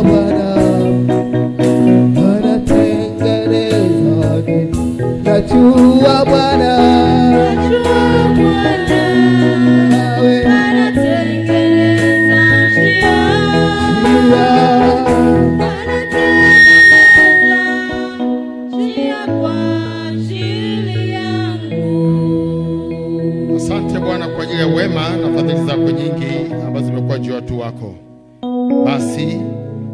Bwana anatengeneza, najua Bwana Asante Bwana kwa ajili ya wema na fadhili zako nyingi ambazo zimekuwa juu ya watu wako. Basi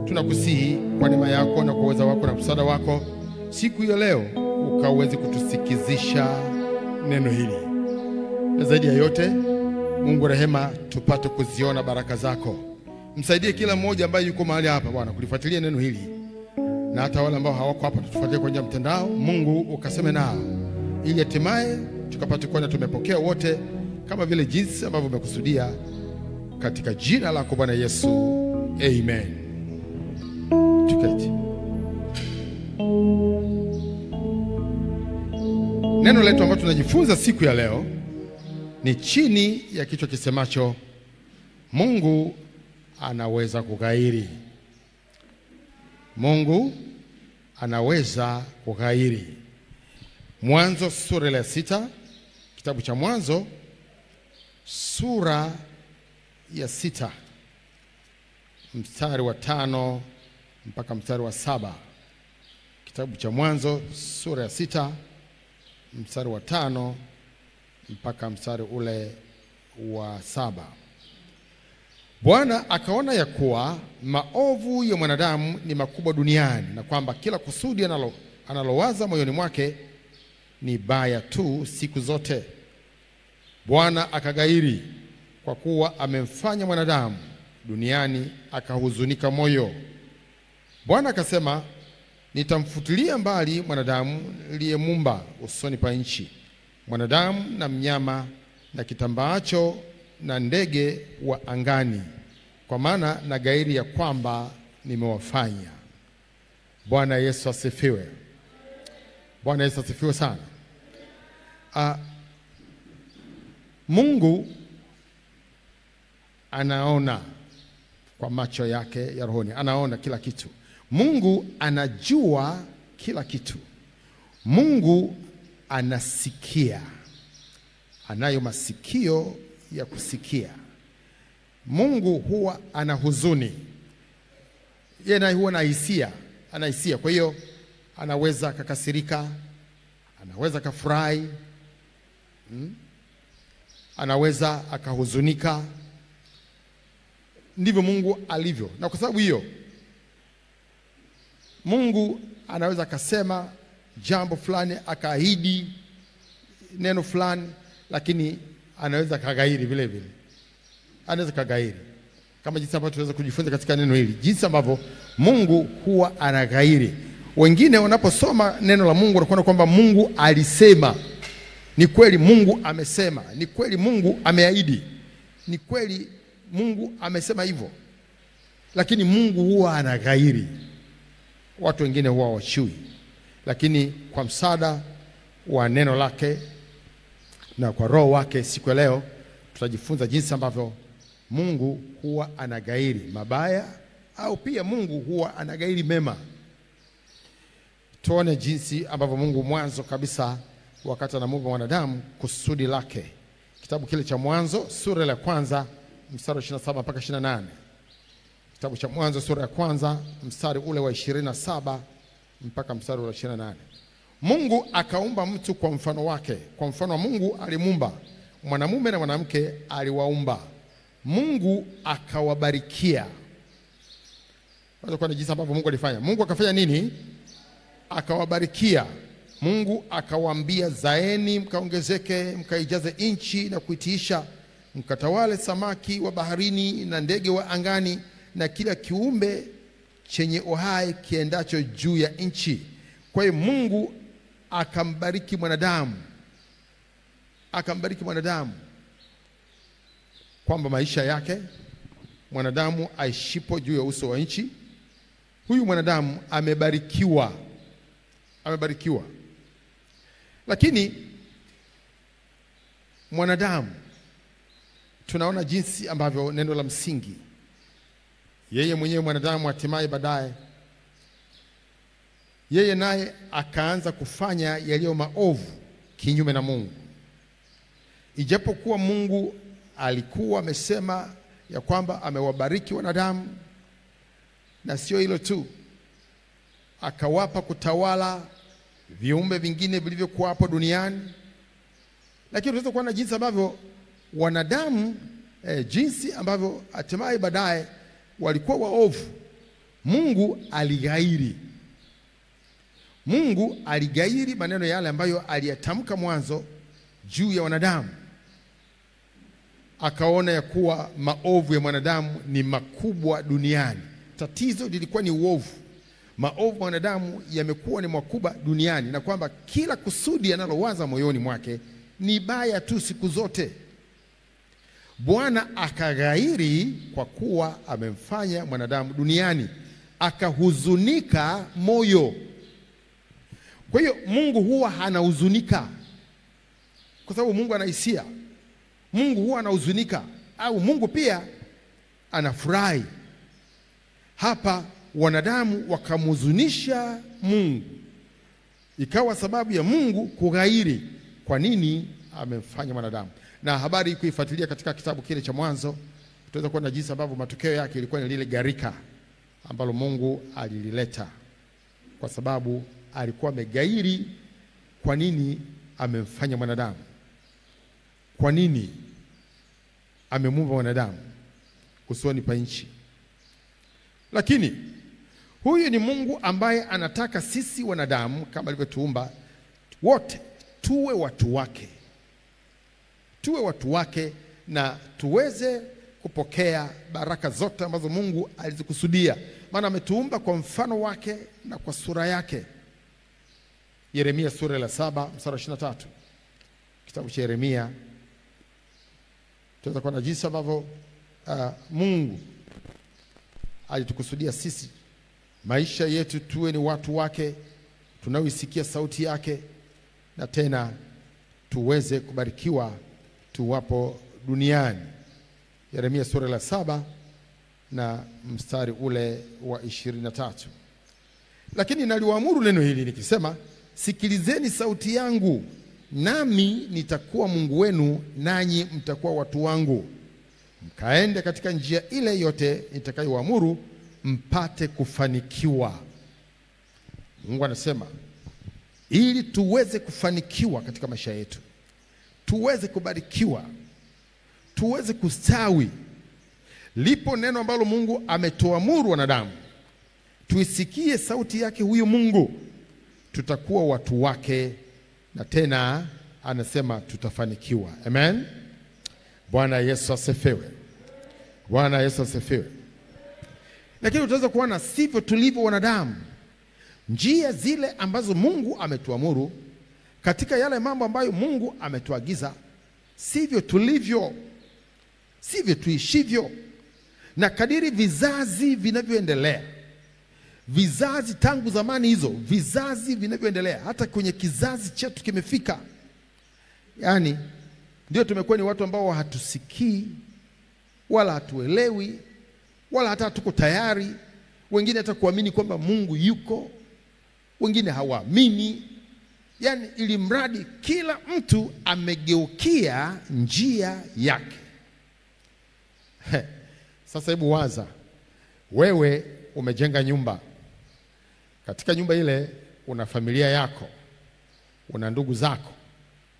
tunakusihi kwa neema yako na kwa uweza wako na msaada wako, siku ya leo ukaweze kutusikizisha neno hili. Na zaidi ya yote, Mungu rehema, tupate kuziona baraka zako. Msaidie kila mmoja ambaye yuko mahali hapa Bwana kulifuatilia neno hili, na hata wale ambao hawako hapa tufuatilie kwenye mtandao. Mungu ukaseme nao, ili hatimaye tukapate kuona tumepokea wote kama vile jinsi ambavyo umekusudia, katika jina lako Bwana Yesu, amen. Tuketi. Neno letu ambalo tunajifunza siku ya leo ni chini ya kichwa kisemacho Mungu anaweza kughairi. Mungu anaweza kughairi. Mwanzo sura ya 6, kitabu cha Mwanzo sura ya 6 mstari wa 5 mpaka mstari wa 7. Kitabu cha Mwanzo sura ya 6 mstari wa 5 mpaka mstari ule wa 7. Bwana akaona ya kuwa maovu ya mwanadamu ni makubwa duniani, na kwamba kila kusudi analowaza moyoni mwake ni baya tu siku zote. Bwana akaghairi kwa kuwa amemfanya mwanadamu duniani, akahuzunika moyo. Bwana akasema, nitamfutilia mbali mwanadamu niliyemuumba usoni pa nchi, mwanadamu na mnyama na kitambaacho na ndege wa angani, kwa maana na ghairi ya kwamba nimewafanya. Bwana Yesu asifiwe. Bwana Yesu asifiwe sana. Mungu anaona kwa macho yake ya rohoni, anaona kila kitu. Mungu anajua kila kitu. Mungu anasikia, anayo masikio ya kusikia. Mungu huwa ana huzuni, yeye naye huwa na hisia, ana hisia. Kwa hiyo anaweza kukasirika, anaweza kufurahi, anaweza akahuzunika. Ndivyo Mungu alivyo. Na kwa sababu hiyo, Mungu anaweza akasema jambo fulani, akaahidi neno fulani, lakini anaweza kaghairi vile vile. Anaweza kaghairi. Kama jinsi ambavyo tunaweza kujifunza katika neno hili, jinsi ambavyo Mungu huwa anaghairi. Wengine wanaposoma neno la Mungu wanakuona kwamba Mungu alisema. Ni kweli Mungu amesema, ni kweli Mungu ameahidi, ni kweli Mungu amesema hivyo, lakini Mungu huwa anaghairi. Watu wengine huwa washui, lakini kwa msaada wa neno lake na kwa roho wake, siku ya leo tutajifunza jinsi ambavyo Mungu huwa anaghairi mabaya, au pia Mungu huwa anaghairi mema. Tuone jinsi ambavyo Mungu mwanzo kabisa, wakati anamuumba mwanadamu, kusudi lake. Kitabu kile cha Mwanzo sura ya 1 mstari wa 27 mpaka 28. Kitabu cha Mwanzo sura ya 1 mstari ule wa 27 mpaka mstari wa 28. Mungu akaumba mtu kwa mfano wake, kwa mfano wa Mungu alimuumba, mwanamume na mwanamke aliwaumba. Mungu akawabarikia. Wazo kwa jinsi ambavyo Mungu alifanya. Mungu akafanya nini? Akawabarikia. Mungu akawaambia, zaeni mkaongezeke, mkaijaze nchi na kuitiisha, mkatawale samaki wa baharini na ndege wa angani na kila kiumbe chenye uhai kiendacho juu ya nchi. Kwa hiyo Mungu akambariki mwanadamu. Akambariki mwanadamu kwamba maisha yake, mwanadamu aishipo juu ya uso wa nchi, huyu mwanadamu amebarikiwa. Amebarikiwa. Lakini mwanadamu, tunaona jinsi ambavyo neno la msingi, yeye mwenyewe mwanadamu hatimaye baadaye yeye naye akaanza kufanya yaliyo maovu kinyume na Mungu. Ijapokuwa Mungu alikuwa amesema ya kwamba amewabariki wanadamu, na sio hilo tu, akawapa kutawala viumbe vingine vilivyokuwa hapo duniani. Lakini tunaweza kuona jinsi ambavyo wanadamu jinsi ambavyo hatimaye baadaye walikuwa waovu. Mungu aligairi. Mungu aligairi maneno yale ambayo aliyatamka mwanzo juu ya wanadamu. Akaona ya kuwa maovu ya mwanadamu ni makubwa duniani. Tatizo lilikuwa ni uovu. Maovu ya wanadamu yamekuwa ni makubwa duniani, na kwamba kila kusudi analowaza moyoni mwake ni baya tu siku zote. Bwana akaghairi kwa kuwa amemfanya mwanadamu duniani, akahuzunika moyo. Kwa hiyo Mungu huwa hanahuzunika, kwa sababu Mungu ana hisia. Mungu huwa anahuzunika, au Mungu pia anafurahi. Hapa wanadamu wakamhuzunisha Mungu, ikawa sababu ya Mungu kughairi kwa nini amemfanya mwanadamu. Na habari kuifuatilia katika kitabu kile cha Mwanzo, tutaweza kuona jinsi ambavyo matokeo yake ilikuwa ni lile gharika ambalo Mungu alilileta, kwa sababu alikuwa amegairi kwa nini amemfanya mwanadamu, kwa nini amemuumba mwanadamu usoni pa nchi. Lakini huyu ni Mungu ambaye anataka sisi wanadamu kama alivyotuumba wote tuwe watu wake. Tuwe watu wake na tuweze kupokea baraka zote ambazo Mungu alizikusudia. Maana ametuumba kwa mfano wake na kwa sura yake. Yeremia sura ya 7 mstari 23. Kitabu cha Yeremia tunaweza kuona jinsi ambavyo Mungu alitukusudia sisi maisha yetu tuwe ni watu wake, tunaoisikia sauti yake, na tena tuweze kubarikiwa tuwapo duniani. Yeremia sura ya 7 na mstari ule wa 23. Lakini naliwaamuru neno hili nikisema, sikilizeni sauti yangu, nami nitakuwa Mungu wenu, nanyi mtakuwa watu wangu. Mkaende katika njia ile yote nitakayowaamuru, mpate kufanikiwa. Mungu anasema ili tuweze kufanikiwa katika maisha yetu, tuweze kubarikiwa, tuweze kustawi, lipo neno ambalo Mungu ametoamuru wanadamu tuisikie sauti yake huyu Mungu, tutakuwa watu wake, na tena anasema tutafanikiwa. Amen. Bwana Yesu asifiwe. Bwana Yesu asifiwe. Lakini utaweza kuona sivyo tulivyo wanadamu. Njia zile ambazo Mungu ametuamuru, katika yale mambo ambayo Mungu ametuagiza, sivyo tulivyo, sivyo tuishivyo. Na kadiri vizazi vinavyoendelea, vizazi tangu zamani hizo, vizazi vinavyoendelea, hata kwenye kizazi chetu kimefika, yani ndio tumekuwa ni watu ambao hatusikii wala hatuelewi wala hata hatuko tayari. Wengine hata kuamini kwamba Mungu yuko, wengine hawaamini. Yani ili mradi kila mtu amegeukia njia yake. Sasa hebu waza, wewe umejenga nyumba. Katika nyumba ile una familia yako, una ndugu zako,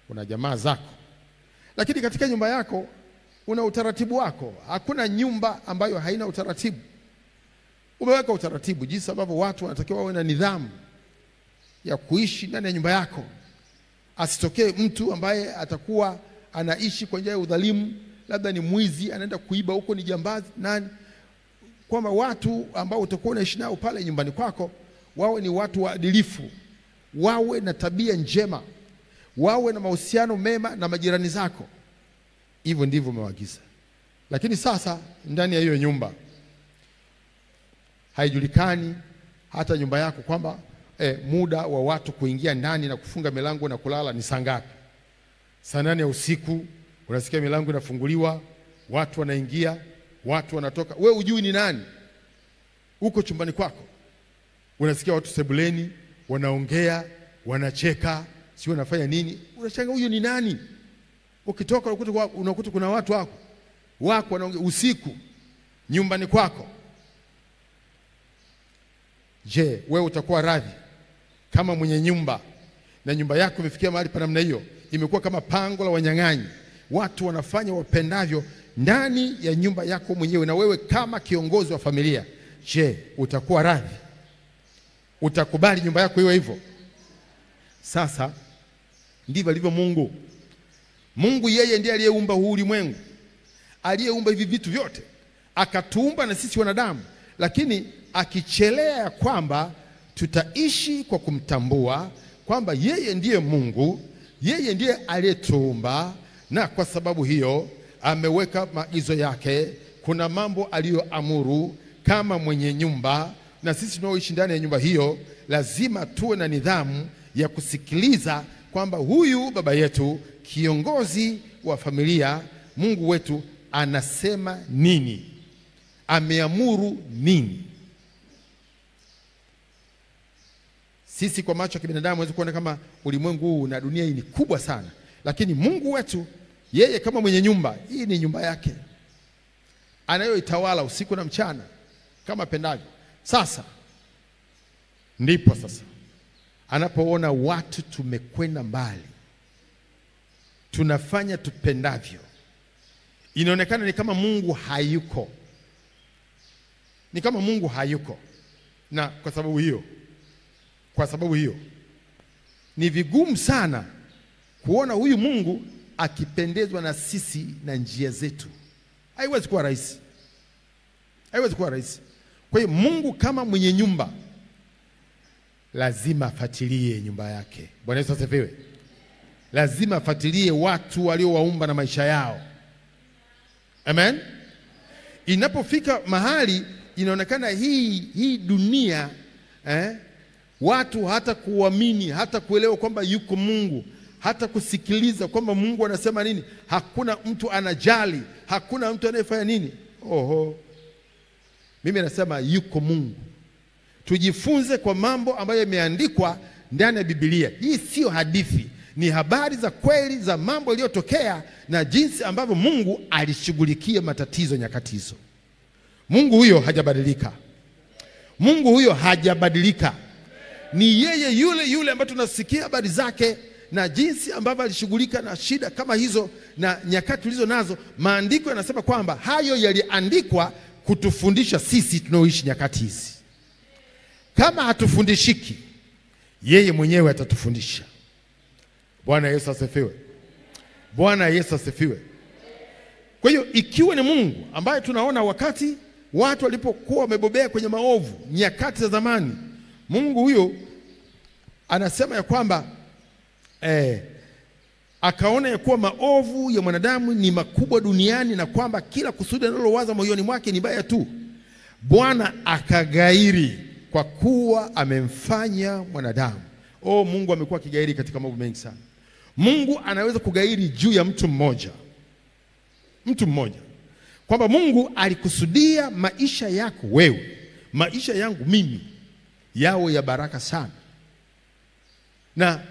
una jamaa zako. Lakini katika nyumba yako una utaratibu wako. Hakuna nyumba ambayo haina utaratibu. Umeweka utaratibu jinsi ambavyo watu wanatakiwa wawe na nidhamu ya kuishi ndani ya nyumba yako. Asitokee mtu ambaye atakuwa anaishi kwa njia ya udhalimu, labda ni mwizi, anaenda kuiba huko, ni jambazi nani. Kwamba watu ambao utakuwa unaishi nao pale nyumbani kwako wawe ni watu waadilifu, wawe na tabia njema, wawe na mahusiano mema na majirani zako. Hivyo ndivyo umewaagiza. Lakini sasa ndani ya hiyo nyumba haijulikani hata nyumba yako kwamba muda wa watu kuingia ndani na kufunga milango na kulala ni saa ngapi. Saa 8 ya usiku unasikia milango inafunguliwa, watu wanaingia, watu wanatoka. Wewe hujui ni nani. uko chumbani kwako, unasikia watu sebuleni wanaongea, wanacheka, si wanafanya nini, unashangaa huyo ni nani? Ukitoka unakuta kuna watu wako wanaongea usiku nyumbani kwako. Je, wewe utakuwa radhi kama mwenye nyumba na nyumba yako imefikia mahali pa namna hiyo, imekuwa kama pango la wanyang'anyi, watu wanafanya wapendavyo ndani ya nyumba yako mwenyewe, na wewe kama kiongozi wa familia, je, utakuwa radhi? Utakubali nyumba yako iwe hivyo? Sasa ndivyo alivyo Mungu. Mungu yeye ndiye aliyeumba huu ulimwengu, aliyeumba hivi vitu vyote, akatuumba na sisi wanadamu, lakini akichelea ya kwamba tutaishi kwa kumtambua kwamba yeye ndiye Mungu, yeye ndiye aliyetuumba, na kwa sababu hiyo ameweka maagizo yake. Kuna mambo aliyoamuru kama mwenye nyumba, na sisi tunaoishi ndani ya nyumba hiyo lazima tuwe na nidhamu ya kusikiliza kwamba huyu baba yetu, kiongozi wa familia, Mungu wetu anasema nini, ameamuru nini. Sisi kwa macho ya kibinadamu tunaweza kuona kama ulimwengu huu na dunia hii ni kubwa sana, lakini Mungu wetu yeye kama mwenye nyumba, hii ni nyumba yake anayoitawala usiku na mchana kama pendavyo. Sasa ndipo sasa anapoona watu tumekwenda mbali, tunafanya tupendavyo, inaonekana ni kama Mungu hayuko, ni kama Mungu hayuko. Na kwa sababu hiyo ni vigumu sana kuona huyu Mungu akipendezwa na sisi na njia zetu. Haiwezi kuwa rahisi, haiwezi kuwa rahisi. Kwa hiyo Mungu kama mwenye nyumba lazima afuatilie nyumba yake. Bwana Yesu asifiwe. Lazima afuatilie watu waliowaumba na maisha yao. Amen. Inapofika mahali inaonekana hii dunia watu hata kuamini, hata kuelewa kwamba yuko Mungu, hata kusikiliza kwamba Mungu anasema nini, hakuna mtu anajali, hakuna mtu anayefanya nini. Mimi nasema yuko Mungu. Tujifunze kwa mambo ambayo yameandikwa ndani ya Biblia. Hii sio hadithi, ni habari za kweli za mambo yaliyotokea na jinsi ambavyo Mungu alishughulikia matatizo nyakati hizo. Mungu huyo hajabadilika. Mungu huyo hajabadilika. Ni yeye yule ambaye tunasikia habari zake na jinsi ambavyo alishughulika na shida kama hizo na nyakati tulizo nazo. Maandiko yanasema kwamba hayo yaliandikwa kutufundisha sisi tunaoishi nyakati hizi. Kama hatufundishiki, yeye mwenyewe atatufundisha. Bwana Yesu asifiwe. Bwana Yesu asifiwe. Kwa hiyo ikiwa ni Mungu ambaye tunaona wakati watu walipokuwa wamebobea kwenye maovu nyakati za zamani, Mungu huyo anasema ya kwamba akaona ya kuwa maovu ya mwanadamu ni makubwa duniani na kwamba kila kusudi analowaza moyoni mwake ni baya tu. Bwana akagairi kwa kuwa amemfanya mwanadamu. Mungu amekuwa akigairi katika mambo mengi sana. Mungu anaweza kugairi juu ya mtu mmoja. Kwamba Mungu alikusudia maisha yako wewe, maisha yangu mimi, yawe ya baraka sana. Na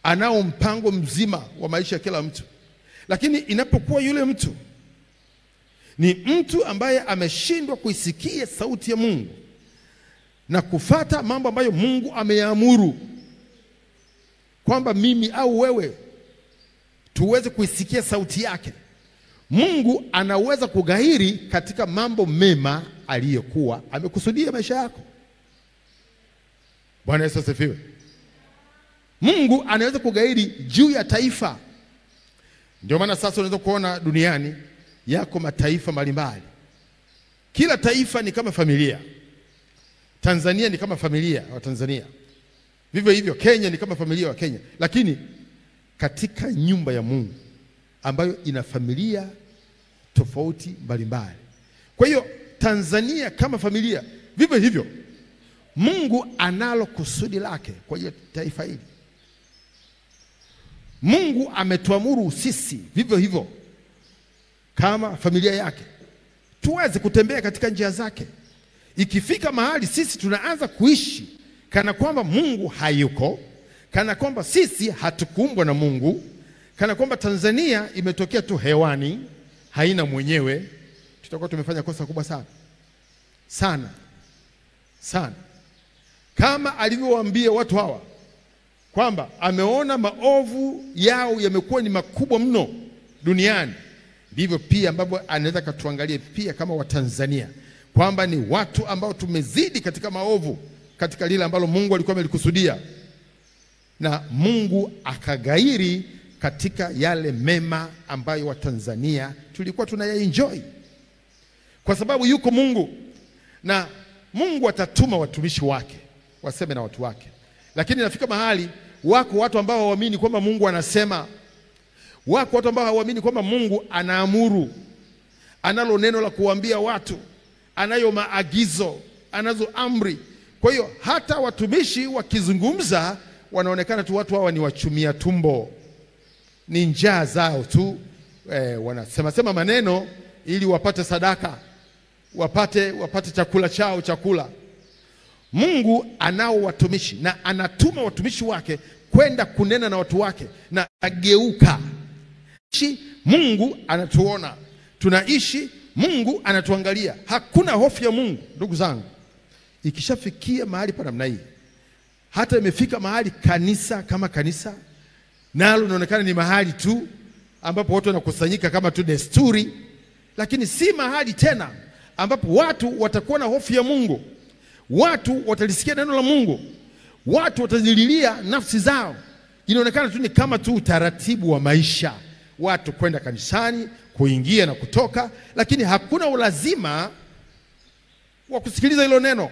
anao mpango mzima wa maisha ya kila mtu. Lakini inapokuwa yule mtu ni mtu ambaye ameshindwa kuisikia sauti ya Mungu na kufata mambo ambayo Mungu ameyaamuru kwamba mimi au wewe tuweze kuisikia sauti yake, Mungu anaweza kugairi katika mambo mema aliyokuwa amekusudia maisha yako. Bwana Yesu asifiwe. Mungu anaweza kugairi juu ya taifa. Ndio maana sasa unaweza kuona duniani yako mataifa mbalimbali. Kila taifa ni kama familia. Tanzania ni kama familia wa Tanzania. Vivyo hivyo Kenya ni kama familia wa Kenya. Lakini katika nyumba ya Mungu ambayo ina familia tofauti mbalimbali. Kwa hiyo Tanzania kama familia, vivyo hivyo Mungu analo kusudi lake kwa hiyo taifa hili. Mungu ametuamuru sisi vivyo hivyo kama familia yake tuweze kutembea katika njia zake, Ikifika mahali sisi tunaanza kuishi kana kwamba Mungu hayuko, kana kwamba sisi hatukuumbwa na Mungu, kana kwamba Tanzania imetokea tu hewani, haina mwenyewe, tutakuwa tumefanya kosa kubwa sana. Sana. Sana. Kama alivyowaambia watu hawa kwamba ameona maovu yao yamekuwa ni makubwa mno duniani, ndivyo pia ambavyo anaweza katuangalie pia kama Watanzania kwamba ni watu ambao tumezidi katika maovu, katika lile ambalo Mungu alikuwa amelikusudia, na Mungu akagairi katika yale mema ambayo Watanzania tulikuwa tunayaenjoy. Kwa sababu yuko Mungu, na Mungu atatuma watumishi wake waseme na watu wake. Lakini nafika mahali wako watu ambao hawaamini kwamba Mungu anasema. Wako watu ambao hawaamini kwamba Mungu anaamuru, analo neno la kuambia watu, anayo maagizo, anazo amri. Kwa hiyo hata watumishi wakizungumza wanaonekana tu watu hawa ni wachumia tumbo, ni njaa zao tu, wanasema maneno ili wapate sadaka, wapate chakula chao chakula. Mungu anao watumishi na anatuma watumishi wake kwenda kunena na watu wake, na ageuka. Mungu anatuona, tunaishi, Mungu anatuangalia. Hakuna hofu ya Mungu, ndugu zangu. Ikishafikia mahali pa namna hii, hata imefika mahali kanisa kama kanisa nalo linaonekana ni mahali tu ambapo watu wanakusanyika kama tu desturi, lakini si mahali tena ambapo watu watakuwa na hofu ya Mungu. Watu watalisikia neno la Mungu, watu watazililia nafsi zao. Inaonekana tu ni kama tu utaratibu wa maisha, watu kwenda kanisani, kuingia na kutoka, lakini hakuna ulazima wa kusikiliza hilo neno.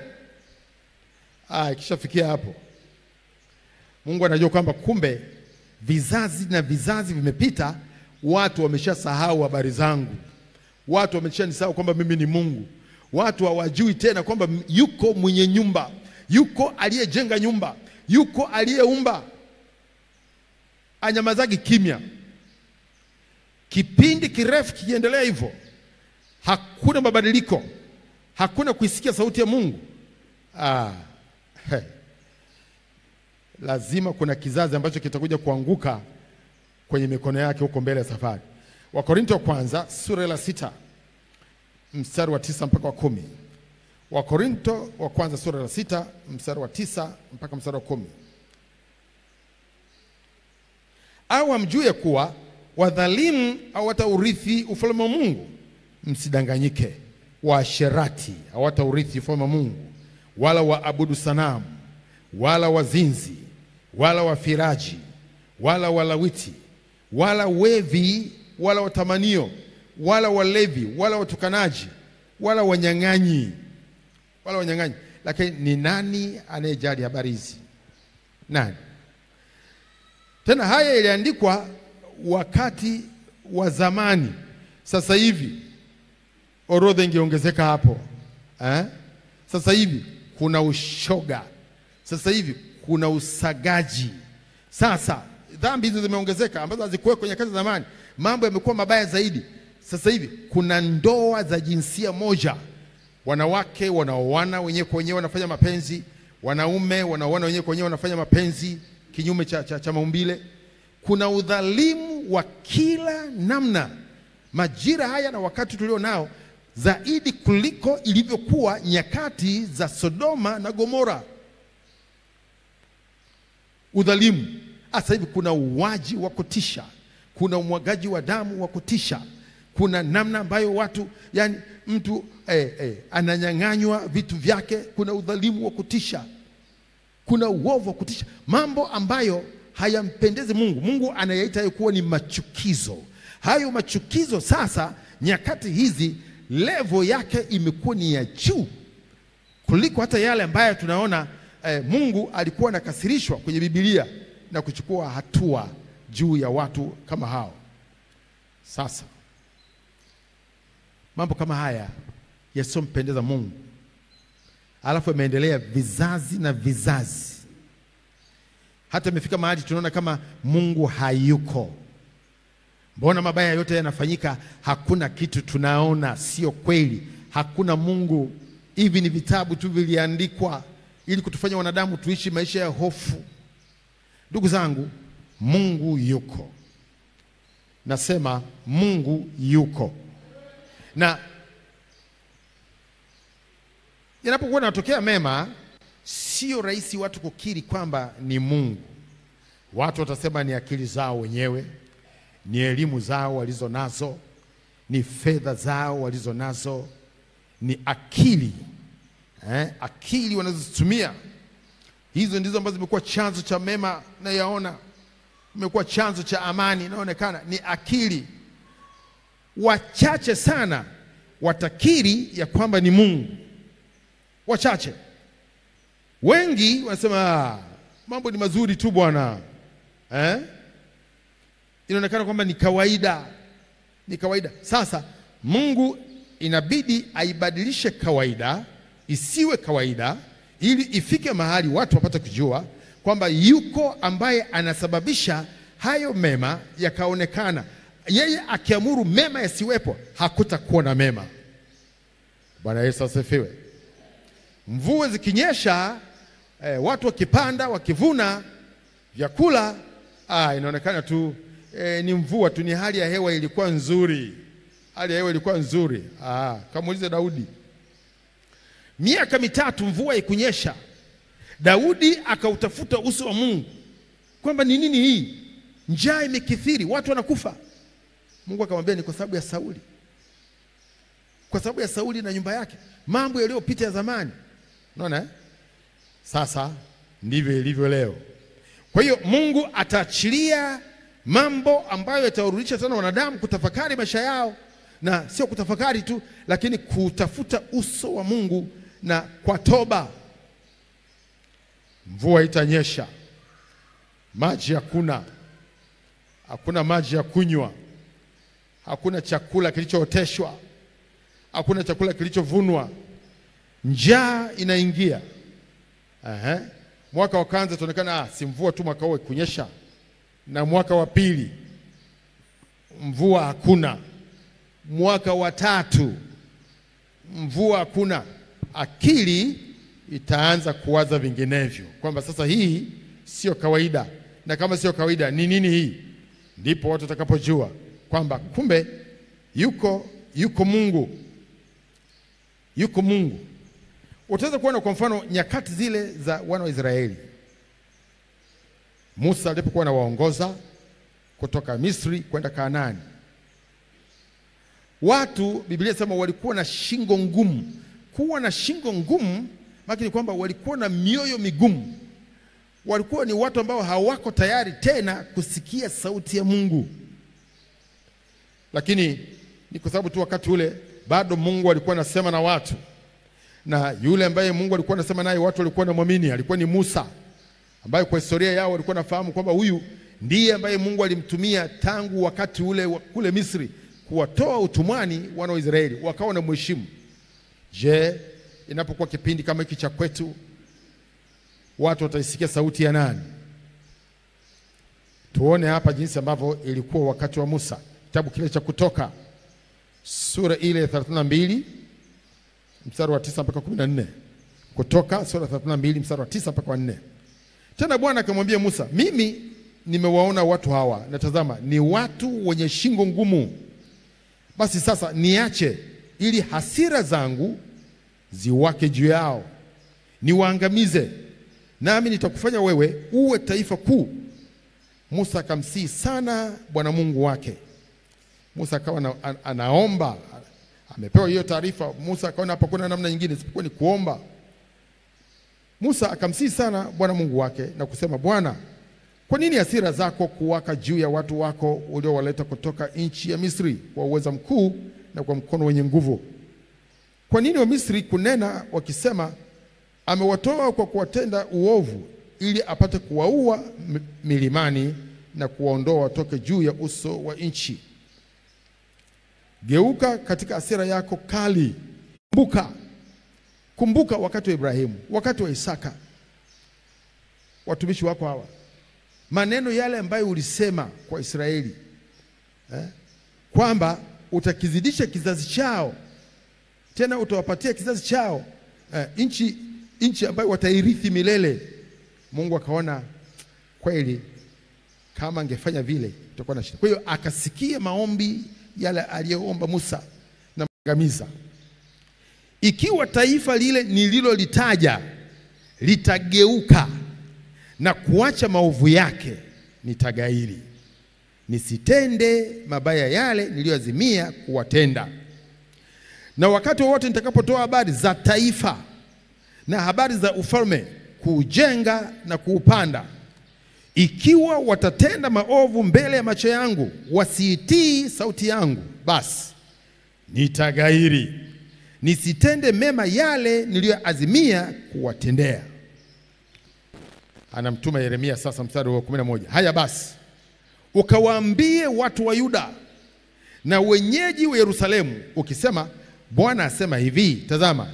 Ikishafikia hapo, Mungu anajua kwamba kumbe vizazi na vizazi vimepita, watu wameshasahau habari zangu. Watu wameshanisahau kwamba mimi ni Mungu. Watu hawajui tena kwamba yuko mwenye nyumba, yuko aliyejenga nyumba, yuko aliyeumba. Anyamazagi kimya. Kipindi kirefu kikiendelea hivyo, hakuna mabadiliko, hakuna kuisikia sauti ya Mungu. Lazima kuna kizazi ambacho kitakuja kuanguka kwenye mikono yake huko mbele ya safari. Wakorintho wa kwanza sura ya 6 mstari wa 9 mpaka wa 10. Wakorintho wa kwanza sura ya 6 mstari wa 9 mpaka mstari wa 10. Au hamjui kuwa wadhalimu hawataurithi ufalme wa Mungu? Msidanganyike. Waasherati hawataurithi ufalme wa Mungu, wala waabudu sanamu, wala wazinzi, wala wafiraji, wala walawiti, wala wevi, wala watamanio, wala walevi, wala watukanaji, wala wanyang'anyi. Lakini ni nani anayejali habari hizi? Nani? Tena haya iliandikwa wakati wa zamani. Sasa hivi orodha ingeongezeka hapo. Sasa hivi kuna ushoga. Sasa hivi kuna usagaji. Sasa dhambi hizo zimeongezeka ambazo hazikuwa kwenye nyakati za zamani. Mambo yamekuwa mabaya zaidi. Sasa hivi kuna ndoa za jinsia moja. Wanawake wanaoana wenyewe kwa wenyewe wanafanya mapenzi, wanaume wanaoana wenyewe kwa wenyewe wanafanya mapenzi kinyume cha maumbile. Kuna udhalimu wa kila namna majira haya na wakati tulio nao, zaidi kuliko ilivyokuwa nyakati za Sodoma na Gomora. Udhalimu. Sasa hivi kuna uwaji wa kutisha, kuna umwagaji wa damu wa kutisha, kuna namna ambayo watu, yani mtu ananyang'anywa vitu vyake. Kuna udhalimu wa kutisha, kuna uovu wa kutisha, mambo ambayo hayampendezi Mungu. Mungu anayaita hayo kuwa ni machukizo. Hayo machukizo sasa nyakati hizi level yake imekuwa ni ya juu kuliko hata yale ambayo tunaona Mungu alikuwa anakasirishwa kwenye Biblia na kuchukua hatua juu ya watu kama hao. Sasa mambo kama haya yasiompendeza Mungu, alafu imeendelea vizazi na vizazi, hata imefika mahali tunaona kama Mungu hayuko. Mbona mabaya yote yanafanyika? Hakuna kitu tunaona, sio kweli. Hakuna Mungu. Hivi ni vitabu tu viliandikwa ili kutufanya wanadamu tuishi maisha ya hofu. Ndugu zangu, Mungu yuko. Nasema Mungu yuko. Na yanapokuwa yanatokea mema, sio rahisi watu kukiri kwamba ni Mungu. Watu watasema ni akili zao wenyewe, ni elimu zao walizo nazo, ni fedha zao walizo nazo, ni akili akili wanazozitumia. Hizo ndizo ambazo zimekuwa chanzo cha mema na yaona, imekuwa chanzo cha amani inaonekana ni akili. Wachache sana watakiri ya kwamba ni Mungu. Wachache. Wengi wanasema mambo ni mazuri tu bwana. Inaonekana kwamba ni kawaida. Ni kawaida. Sasa Mungu inabidi aibadilishe kawaida isiwe kawaida, ili ifike mahali watu wapate kujua kwamba yuko ambaye anasababisha hayo mema yakaonekana. Yeye akiamuru mema yasiwepo, hakutakuwa na mema. Bwana Yesu asifiwe. Mvua zikinyesha, watu wakipanda, wakivuna vyakula, inaonekana tu ni mvua tu, ni hali ya hewa ilikuwa nzuri. Hali ya hewa ilikuwa nzuri. Kamuulize Daudi. Miaka 3 mvua ikunyesha. Daudi akautafuta uso wa Mungu kwamba ni nini hii? Njaa imekithiri, watu wanakufa. Mungu akamwambia ni kwa sababu ya Sauli. Kwa sababu ya Sauli na nyumba yake. Mambo yaliyopita ya zamani. Unaona? Sasa ndivyo ilivyo leo. Kwa hiyo Mungu ataachilia mambo ambayo yatawarudisha tena wanadamu kutafakari maisha yao, na sio kutafakari tu, lakini kutafuta uso wa Mungu na kwa toba. Mvua itanyesha. Maji hakuna. Hakuna maji ya kunywa. Hakuna chakula kilichooteshwa. Hakuna chakula kilichovunwa. Njaa inaingia. Mwaka wa kwanza tunaonekana si mvua tu mwaka huo kunyesha. Na mwaka wa pili mvua hakuna. Mwaka wa 3 mvua hakuna. Akili itaanza kuwaza vinginevyo kwamba sasa hii sio kawaida, na kama sio kawaida ni nini hii? Ndipo watu watakapojua kwamba kumbe yuko Mungu. Yuko Mungu. Utaweza kuona kwa mfano nyakati zile za wana wa Israeli. Musa alipokuwa anawaongoza kutoka Misri kwenda Kanaani. Watu, Biblia inasema walikuwa na shingo ngumu. Kuwa na shingo ngumu maana ni kwamba walikuwa na mioyo migumu. Walikuwa ni watu ambao hawako tayari tena kusikia sauti ya Mungu. Lakini ni kwa sababu tu wakati ule bado Mungu alikuwa anasema na watu. Na yule ambaye Mungu alikuwa anasema naye watu walikuwa wanamwamini alikuwa ni Musa, ambaye kwa historia yao walikuwa nafahamu kwamba huyu ndiye ambaye Mungu alimtumia tangu wakati ule kule Misri kuwatoa utumwani wana wa Israeli, wakawa na mheshimu. Je, inapokuwa kipindi kama hiki cha kwetu, watu wataisikia sauti ya nani? Tuone hapa jinsi ambavyo ilikuwa wakati wa Musa. Kitabu kile cha Kutoka sura ile 32 mstari wa 9 mpaka 14. Kutoka sura 32 mstari wa 9 mpaka 14. Tena Bwana akamwambia Musa, mimi nimewaona watu hawa, na tazama ni watu wenye shingo ngumu. Basi sasa niache ili hasira zangu ziwake juu yao, niwaangamize, nami nitakufanya wewe uwe taifa kuu. Musa akamsihi sana Bwana Mungu wake. Musa akawa anaomba, amepewa hiyo taarifa. Musa akaona hapa kuna namna nyingine isipokuwa ni kuomba. Musa akamsihi sana Bwana Mungu wake na kusema, Bwana, kwa nini hasira zako kuwaka juu ya watu wako uliowaleta kutoka nchi ya Misri kwa uweza mkuu na kwa mkono wenye nguvu? Kwa nini wa Misri kunena wakisema, amewatoa kwa kuwatenda uovu ili apate kuwaua milimani na kuwaondoa watoke juu ya uso wa nchi? Geuka katika hasira yako kali. Kumbuka wakati wa Ibrahimu, wakati wa Isaka, watumishi wako hawa. Maneno yale ambayo ulisema kwa Israeli, kwamba utakizidisha kizazi chao, tena utawapatia kizazi chao nchi ambayo watairithi milele. Mungu akaona kweli kama angefanya vile tutakuwa na shida. Kwa hiyo akasikia maombi yale aliyoomba Musa na mangamiza. Ikiwa taifa lile nililolitaja litageuka na kuacha maovu yake, nitagairi, nisitende mabaya yale niliyoazimia kuwatenda. Na wakati wote nitakapotoa habari za taifa na habari za ufalme, kujenga na kuupanda, ikiwa watatenda maovu mbele ya macho yangu, wasiitii sauti yangu, basi nitagairi, nisitende mema yale niliyoazimia kuwatendea. Anamtuma Yeremia sasa mstari wa 11. Haya basi, ukawaambie watu wa Yuda na wenyeji wa Yerusalemu ukisema, Bwana asema hivi, tazama,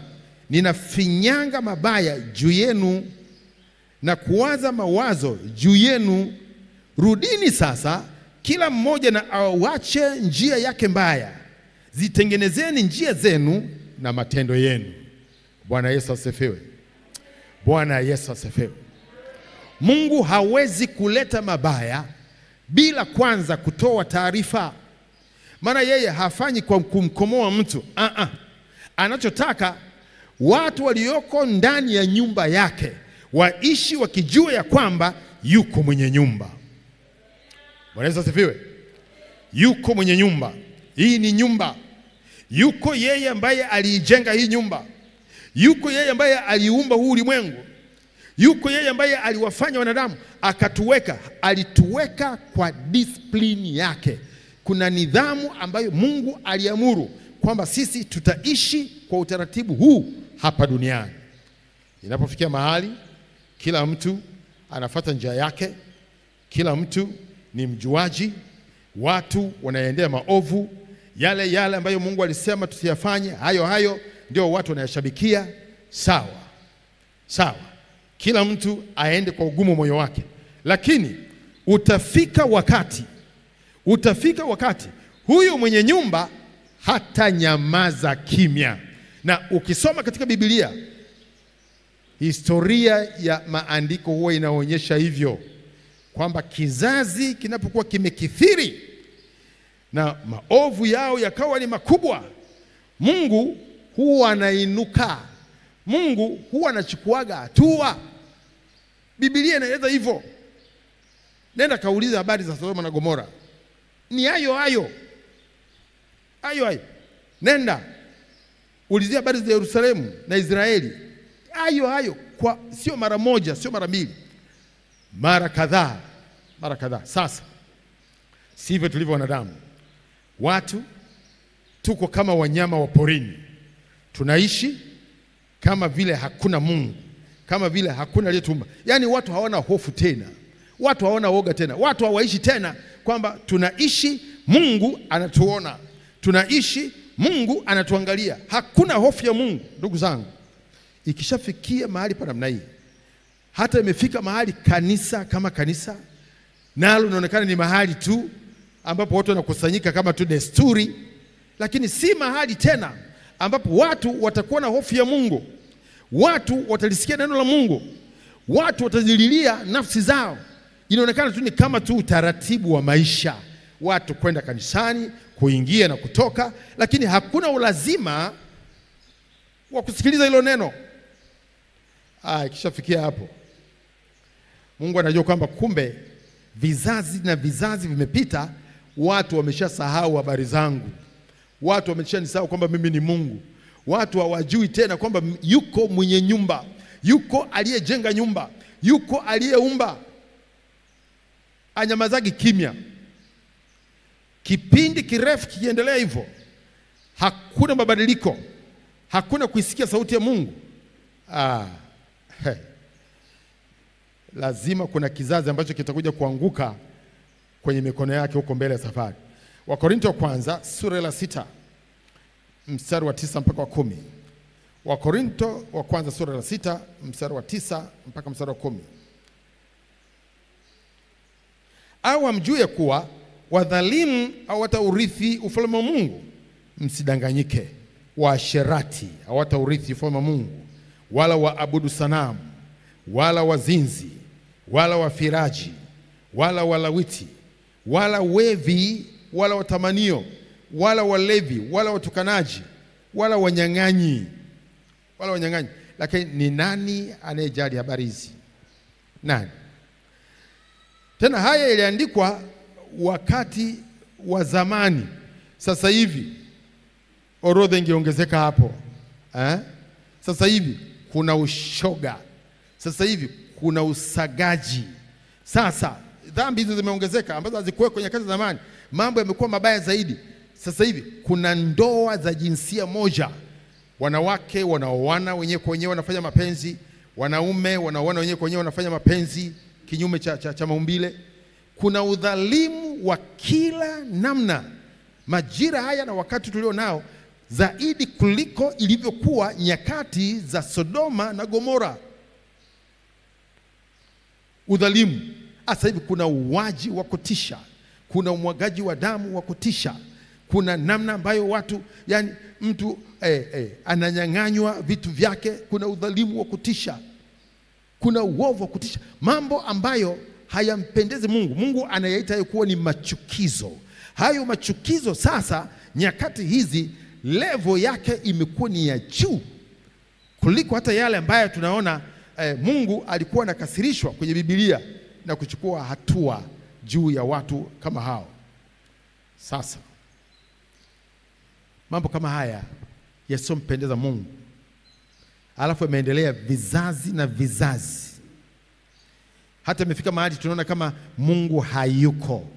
ninafinyanga mabaya juu yenu na kuwaza mawazo juu yenu. Rudini sasa, kila mmoja na awache njia yake mbaya, zitengenezeni njia zenu na matendo yenu. Bwana Yesu asifiwe. Bwana Yesu asifiwe. Mungu hawezi kuleta mabaya bila kwanza kutoa taarifa. Maana yeye hafanyi kwa kumkomoa mtu. Anachotaka watu walioko ndani ya nyumba yake waishi wakijua ya kwamba yuko mwenye nyumba. Bwana Yesu asifiwe. Yuko mwenye nyumba. Hii ni nyumba. Yuko yeye ambaye aliijenga hii nyumba. Yuko yeye ambaye aliumba huu ulimwengu. Yuko yeye ambaye aliwafanya wanadamu akatuweka. Alituweka kwa discipline yake. Kuna nidhamu ambayo Mungu aliamuru kwamba sisi tutaishi kwa utaratibu huu hapa duniani. Inapofikia mahali kila mtu anafuata njia yake, kila mtu ni mjuaji, watu wanaendea maovu, yale ambayo Mungu alisema tusiyafanye, hayo ndio watu wanayashabikia. Sawa. Kila mtu aende kwa ugumu moyo wake. Lakini utafika wakati huyo mwenye nyumba hata nyamaza kimya. Na ukisoma katika Biblia, historia ya maandiko huwa inaonyesha hivyo, kwamba kizazi kinapokuwa kimekithiri na maovu yao yakawa ni makubwa, Mungu huwa anainuka. Mungu huwa anachukuaga hatua. Biblia inaeleza hivyo. Nenda kauliza habari za Sodoma na Gomora. Ni hayo. Nenda ulizia habari za Yerusalemu na Israeli. Hayo. Kwa sio mara moja, sio mara mbili, mara kadhaa. Sasa sivyo tulivyo wanadamu. Watu tuko kama wanyama wa porini. Tunaishi kama vile hakuna Mungu, kama vile hakuna aliyetumba. Yaani watu hawana hofu tena, watu hawana woga tena, watu hawaishi tena kwamba tunaishi Mungu anatuona, tunaishi Mungu anatuangalia. Hakuna hofu ya Mungu. Ndugu zangu, ikishafikia mahali pa namna hii, hata imefika mahali kanisa kama kanisa nalo linaonekana ni mahali tu ambapo watu wanakusanyika kama tu desturi, lakini si mahali tena ambapo watu watakuwa na hofu ya Mungu. Watu watalisikia neno la Mungu, watu watazililia nafsi zao. Inaonekana tu ni kama tu utaratibu wa maisha, watu kwenda kanisani, kuingia na kutoka, lakini hakuna ulazima wa kusikiliza hilo neno. Ikishafikia hapo, Mungu anajua kwamba kumbe vizazi na vizazi vimepita, watu wameshasahau habari zangu. Watu wameshanisahau kwamba mimi ni Mungu. Watu hawajui tena kwamba yuko mwenye nyumba, yuko aliyejenga nyumba, yuko aliyeumba. Anyamazagi kimya. Kipindi kirefu kikiendelea hivyo, hakuna mabadiliko, hakuna kuisikia sauti ya Mungu. Lazima kuna kizazi ambacho kitakuja kuanguka kwenye mikono yake huko mbele ya safari. Wakorintho wa kwanza sura ya 6 mstari wa 9 mpaka wa 10. Wakorintho wa kwanza sura ya 6 mstari wa 9 mpaka mstari wa 10. Au hamjui kuwa wadhalimu hawataurithi ufalme wa Mungu? Msidanganyike. Waasherati hawataurithi ufalme wa Mungu. wala waabudu sanamu, wala wazinzi, wala wafiraji, wala walawiti, wala wevi, wala watamanio, wala walevi, wala watukanaji, wala wanyang'anyi. Lakini ni nani anayejali habari hizi? Nani? Tena haya yaliandikwa wakati wa zamani. Sasa hivi orodha ingeongezeka hapo. Sasa hivi kuna ushoga. Sasa hivi kuna usagaji. Sasa dhambi hizo zimeongezeka ambazo hazikuwa kwenye nyakati za zamani. Mambo yamekuwa mabaya zaidi. Sasa hivi kuna ndoa za jinsia moja. Wanawake wanaoana wenyewe kwa wenyewe wanafanya mapenzi, wanaume wanaoana wenyewe kwa wenyewe wanafanya mapenzi kinyume cha maumbile. Kuna udhalimu wa kila namna. Majira haya na wakati tulio nao zaidi kuliko ilivyokuwa nyakati za Sodoma na Gomora. Udhalimu. Sasa hivi kuna uwaji wa kutisha, kuna umwagaji wa damu wa kutisha, kuna namna ambayo watu, yani mtu ananyang'anywa vitu vyake, kuna udhalimu wa kutisha, kuna uovu wa kutisha, mambo ambayo hayampendezi Mungu. Mungu anayaita hayo kuwa ni machukizo. Hayo machukizo sasa nyakati hizi level yake imekuwa ni ya juu kuliko hata yale ambayo tunaona Mungu alikuwa anakasirishwa kwenye Biblia na kuchukua hatua juu ya watu kama hao. Sasa mambo kama haya yasiompendeza Mungu, alafu imeendelea vizazi na vizazi, hata imefika mahali tunaona kama Mungu hayuko.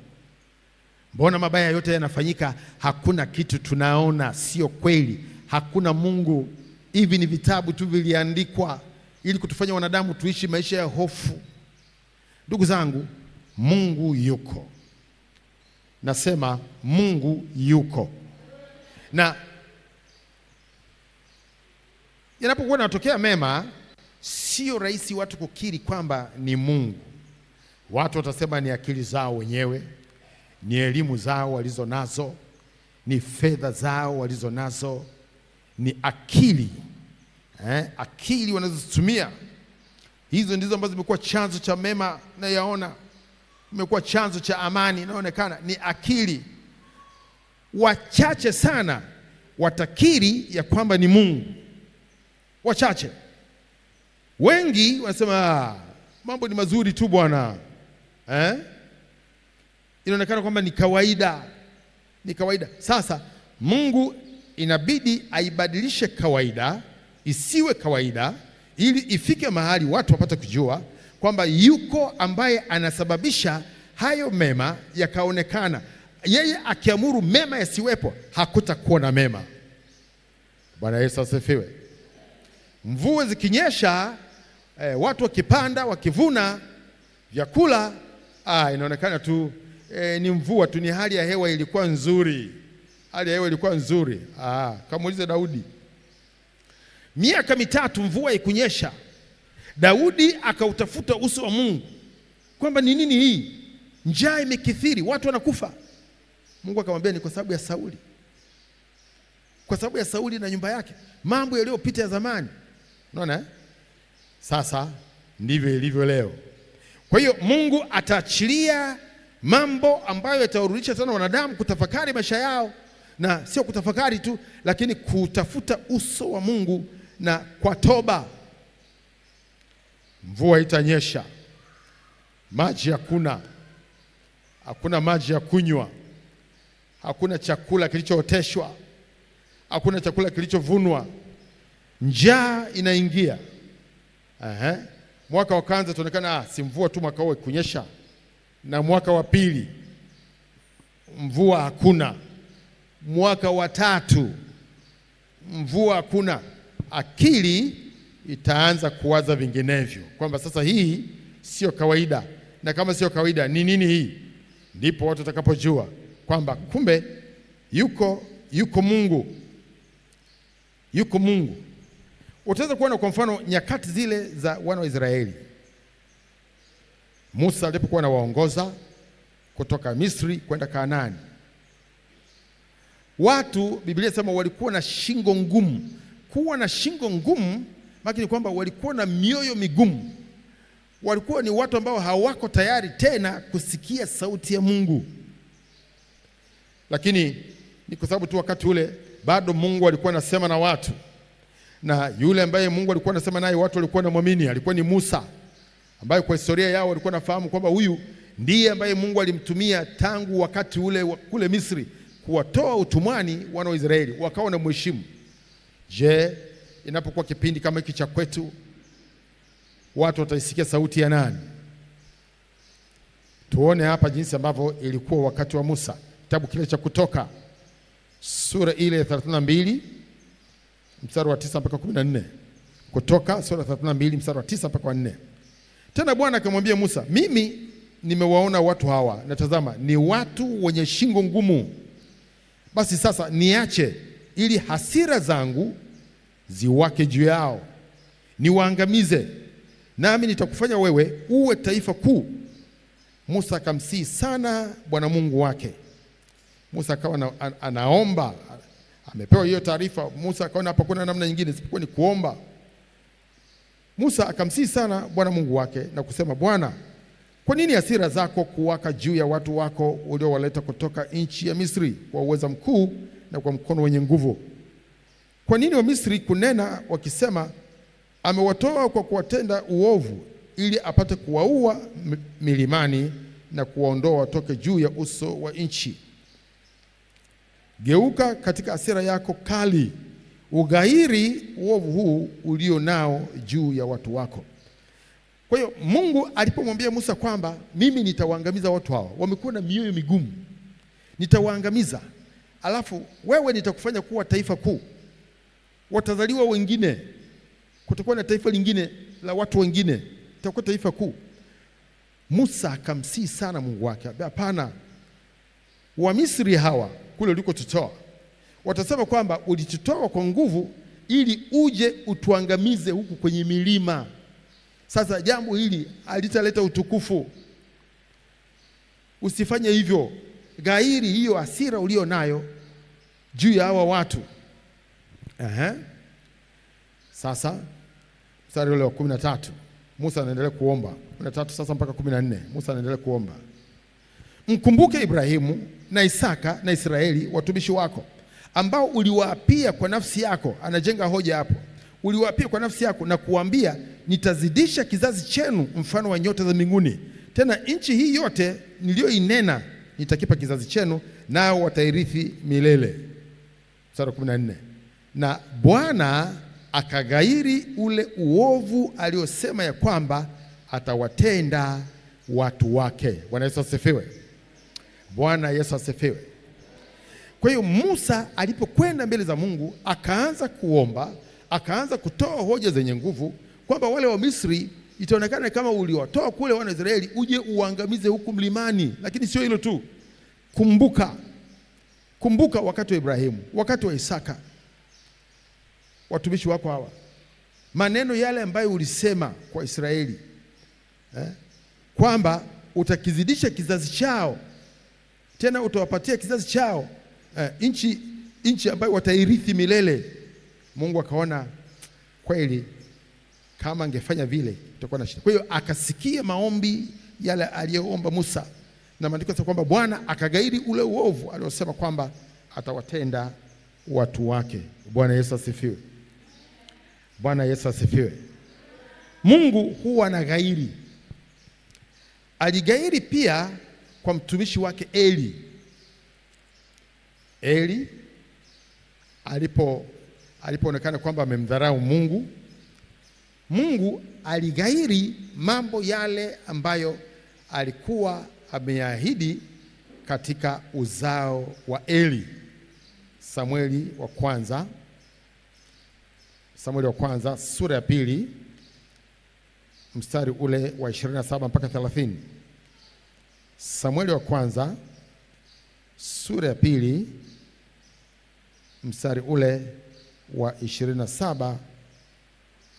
Mbona mabaya yote yanafanyika? Hakuna kitu tunaona, sio kweli. Hakuna Mungu. Hivi ni vitabu tu viliandikwa ili kutufanya wanadamu tuishi maisha ya hofu. Ndugu zangu, Mungu yuko. Nasema Mungu yuko. Na yanapokuwa yanatokea mema, sio rahisi watu kukiri kwamba ni Mungu. Watu watasema ni akili zao wenyewe, ni elimu zao walizo nazo, ni fedha zao walizo nazo, ni akili akili wanazotumia. Hizo ndizo ambazo zimekuwa chanzo cha mema na yaona, imekuwa chanzo cha amani inaonekana ni akili. Wachache sana watakiri ya kwamba ni Mungu. Wachache. Wengi wanasema mambo ni mazuri tu bwana. Inaonekana kwamba ni kawaida. Ni kawaida. Sasa Mungu inabidi aibadilishe kawaida isiwe kawaida, ili ifike mahali watu wapate kujua kwamba yuko ambaye anasababisha hayo mema yakaonekana. Yeye akiamuru mema yasiwepo, hakutakuwa na mema. Bwana Yesu asifiwe. Mvua zikinyesha, watu wakipanda, wakivuna vyakula, inaonekana tu ni mvua tu, ni hali ya hewa ilikuwa nzuri. Hali ya hewa ilikuwa nzuri. Kamuulize Daudi. Miaka 3 mvua ikunyesha. Daudi akautafuta uso wa Mungu kwamba ni nini hii? Njaa imekithiri, watu wanakufa. Mungu akamwambia ni kwa sababu ya Sauli. Kwa sababu ya Sauli na nyumba yake. Mambo yaliyopita ya zamani. Unaona? Sasa ndivyo ilivyo leo. Kwa hiyo Mungu ataachilia mambo ambayo yatawarudisha tena wanadamu kutafakari maisha yao, na sio kutafakari tu, lakini kutafuta uso wa Mungu na kwa toba. Mvua itanyesha. Maji hakuna. Hakuna maji ya kunywa. Hakuna chakula kilichooteshwa. Hakuna chakula kilichovunwa. Njaa inaingia. Mwaka wa kwanza tunaonekana si mvua tu mwaka huo kunyesha, na mwaka wa pili mvua hakuna, mwaka wa 3 mvua hakuna. Akili itaanza kuwaza vinginevyo kwamba sasa hii sio kawaida, na kama sio kawaida ni nini hii? Ndipo watu watakapojua kwamba kumbe yuko Mungu. Yuko Mungu. Utaweza kuona kwa mfano nyakati zile za wana wa Israeli. Musa alipokuwa anawaongoza kutoka Misri kwenda Kanaani. Watu, Biblia inasema walikuwa na shingo ngumu. Kuwa na shingo ngumu Lakini kwamba walikuwa na mioyo migumu. Walikuwa ni watu ambao hawako tayari tena kusikia sauti ya Mungu. Lakini ni kwa sababu tu wakati ule bado Mungu alikuwa anasema na watu. Na yule ambaye Mungu alikuwa anasema naye watu walikuwa wanamwamini alikuwa ni Musa, ambaye kwa historia yao walikuwa nafahamu kwamba huyu ndiye ambaye Mungu alimtumia tangu wakati ule kule Misri kuwatoa utumwani wana wa Israeli, wakawa na mheshimu. Je, inapokuwa kipindi kama hiki cha kwetu, watu wataisikia sauti ya nani? Tuone hapa jinsi ambavyo ilikuwa wakati wa Musa. Kitabu kile cha Kutoka sura ile 32 mstari wa 9 mpaka 14. Kutoka sura 32 mstari wa 9 mpaka 4. Tena Bwana akamwambia Musa, mimi nimewaona watu hawa, na tazama ni watu wenye shingo ngumu. Basi sasa niache ili hasira zangu ziwake juu yao, niwaangamize, nami nitakufanya wewe uwe taifa kuu. Musa akamsihi sana Bwana Mungu wake. Musa akawa anaomba, amepewa hiyo taarifa. Musa akaona hapa kuna namna nyingine isipokuwa ni kuomba. Musa akamsihi sana Bwana Mungu wake na kusema, Bwana, kwa nini hasira zako kuwaka juu ya watu wako uliowaleta kutoka nchi ya Misri kwa uweza mkuu na kwa mkono wenye nguvu? Kwa nini wa Misri kunena wakisema, amewatoa kwa kuwatenda uovu ili apate kuwaua milimani na kuwaondoa watoke juu ya uso wa nchi? Geuka katika hasira yako kali, ughairi uovu huu ulio nao juu ya watu wako. Kwa hiyo Mungu alipomwambia Musa kwamba mimi nitawaangamiza watu hawa, wamekuwa na mioyo migumu, nitawaangamiza, alafu wewe nitakufanya kuwa taifa kuu, watazaliwa wengine, kutakuwa na taifa lingine la watu wengine, itakuwa taifa kuu. Musa akamsihi sana Mungu wake, hapana, wa Misri hawa kule ulikotutoa watasema kwamba ulitutoa kwa nguvu ili uje utuangamize huku kwenye milima. Sasa jambo hili halitaleta utukufu. Usifanye hivyo. Gairi hiyo hasira ulio nayo juu ya hawa watu. Sasa mstari ule wa 13 Musa anaendelea kuomba. 13 sasa mpaka 14 Musa anaendelea kuomba. Mkumbuke Ibrahimu na Isaka na Israeli watumishi wako, ambao uliwaapia kwa nafsi yako. Anajenga hoja hapo. Uliwaapia kwa nafsi yako na kuambia, nitazidisha kizazi chenu mfano wa nyota za mbinguni. Tena nchi hii yote niliyoinena nitakipa kizazi chenu, nao watairithi milele. Mstari 14. Na Bwana akagairi ule uovu aliosema ya kwamba atawatenda watu wake. Bwana Yesu asifiwe. Bwana Yesu asifiwe. Kwa hiyo Musa alipokwenda mbele za Mungu akaanza kuomba, akaanza kutoa hoja zenye nguvu kwamba wale wa Misri itaonekana kama uliwatoa kule wana Israeli uje uangamize huku mlimani. Lakini sio hilo tu. Kumbuka wakati wa Ibrahimu, wakati wa Isaka, watumishi wako hawa, maneno yale ambayo ulisema kwa Israeli kwamba utakizidisha kizazi chao, tena utawapatia kizazi chao nchi ambayo watairithi milele. Mungu akaona kweli kama angefanya vile itakuwa na shida. Kwa hiyo akasikia maombi yale aliyoomba Musa, na maandiko yanasema kwamba Bwana akagairi ule uovu aliosema kwamba atawatenda watu wake. Bwana Yesu asifiwe. Bwana Yesu asifiwe. Mungu huwa anagairi. Aligairi pia kwa mtumishi wake Eli. Eli alipoonekana kwamba amemdharau Mungu, Mungu aligairi mambo yale ambayo alikuwa ameahidi katika uzao wa Eli. Samueli wa kwanza sura ya 2 mstari ule wa 27 mpaka 30. Samueli wa kwanza sura ya 2 mstari ule wa 27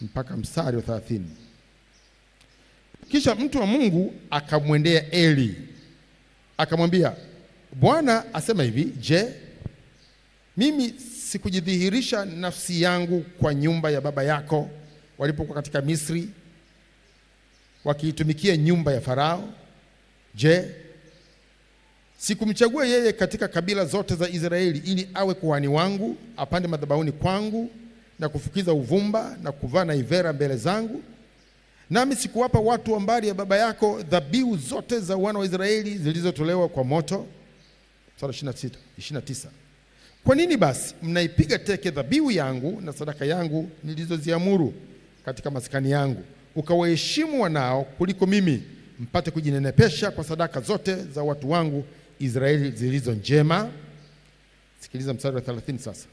mpaka mstari wa 30. Kisha mtu wa Mungu akamwendea Eli akamwambia, Bwana asema hivi, je, mimi sikujidhihirisha nafsi yangu kwa nyumba ya baba yako walipokuwa katika Misri wakiitumikia nyumba ya Farao. Je, sikumchagua yeye katika kabila zote za Israeli ili awe kuhani wangu, apande madhabahuni kwangu na kufukiza uvumba na kuvaa naivera mbele zangu? Nami sikuwapa watu wa mbari ya baba yako dhabihu zote za wana wa Israeli zilizotolewa kwa moto? Sura 29. Kwa nini basi mnaipiga teke dhabihu yangu na sadaka yangu nilizoziamuru katika maskani yangu, ukawaheshimu wanao kuliko mimi, mpate kujinenepesha kwa sadaka zote za watu wangu Israeli zilizo njema? Sikiliza mstari wa 30 sasa.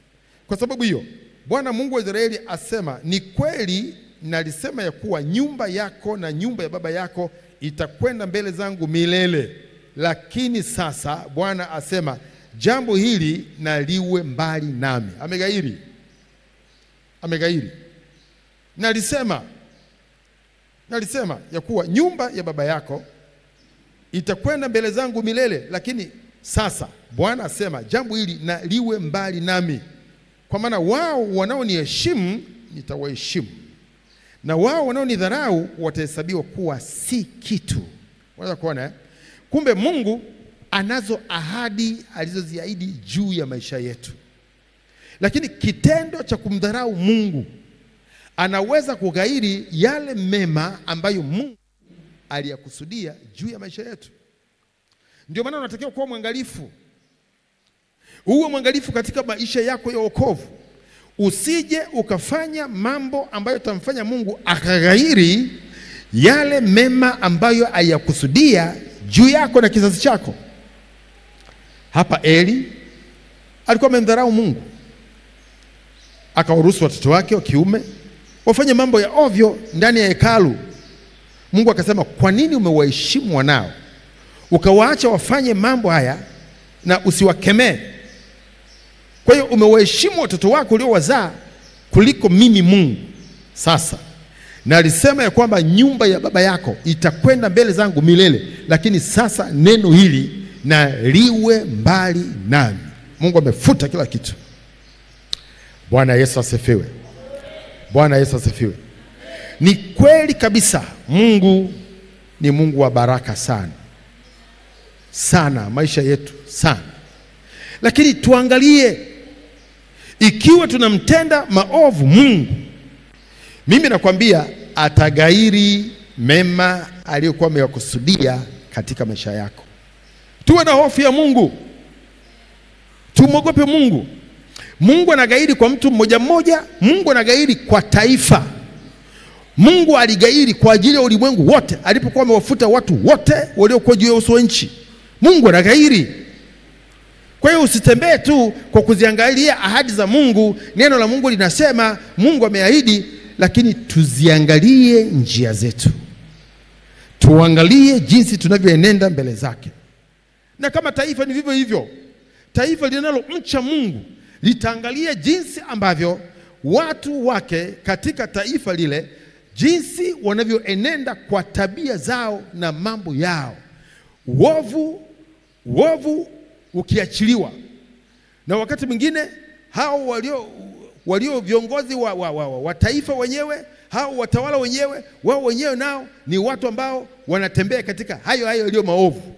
Kwa sababu hiyo Bwana Mungu wa Israeli asema, ni kweli nalisema ya kuwa nyumba yako na nyumba ya baba yako itakwenda mbele zangu milele. Lakini sasa Bwana asema, jambo hili na liwe mbali nami. Amegairi. Nalisema ya kuwa nyumba ya baba yako itakwenda mbele zangu milele. Lakini sasa Bwana asema, jambo hili na liwe mbali nami. Kwa maana wao wanaoniheshimu nitawaheshimu, na wao wanaonidharau watahesabiwa kuwa si kitu. Unaweza kuona kumbe Mungu anazo ahadi alizoziahidi juu ya maisha yetu. Lakini kitendo cha kumdharau Mungu anaweza kughairi yale mema ambayo Mungu aliyakusudia juu ya maisha yetu. Ndio maana unatakiwa kuwa mwangalifu. Uwe mwangalifu katika maisha yako ya wokovu. Usije ukafanya mambo ambayo tamfanya Mungu akaghairi yale mema ambayo ayakusudia juu yako na kizazi chako. Hapa Eli alikuwa amemdharau Mungu, akawaruhusu watoto wake wa kiume wafanye mambo ya ovyo ndani ya hekalu. Mungu akasema, kwa nini umewaheshimu wanao ukawaacha wafanye mambo haya na usiwakemee? Kwa hiyo umewaheshimu watoto wako uliowazaa kuliko mimi Mungu. Sasa na alisema ya kwamba nyumba ya baba yako itakwenda mbele zangu milele. Lakini sasa neno hili na liwe mbali nami. Mungu amefuta kila kitu. Bwana Yesu asifiwe. Bwana Yesu asifiwe. Ni kweli kabisa, Mungu ni Mungu wa baraka sana sana maisha yetu sana. Lakini tuangalie, ikiwa tunamtenda maovu Mungu, mimi nakwambia ataghairi mema aliyokuwa ameyakusudia katika maisha yako. Tuwe na hofu ya Mungu. Tumwogope Mungu. Mungu anaghairi kwa mtu mmoja mmoja, Mungu anaghairi kwa taifa. Mungu alighairi kwa ajili ya ulimwengu wote alipokuwa amewafuta watu wote waliokuwa juu ya uso wa nchi. Mungu anaghairi. Kwa hiyo usitembee tu kwa kuziangalia ahadi za Mungu. Neno la Mungu linasema Mungu ameahidi, lakini tuziangalie njia zetu. Tuangalie jinsi tunavyoenenda mbele zake. Na kama taifa ni vivyo hivyo. Taifa linalomcha Mungu litaangalia jinsi ambavyo watu wake katika taifa lile, jinsi wanavyoenenda kwa tabia zao na mambo yao. Uovu ukiachiliwa. Na wakati mwingine hao walio viongozi wa taifa wenyewe, hao watawala wenyewe, wao wenyewe nao ni watu ambao wanatembea katika hayo yaliyo maovu.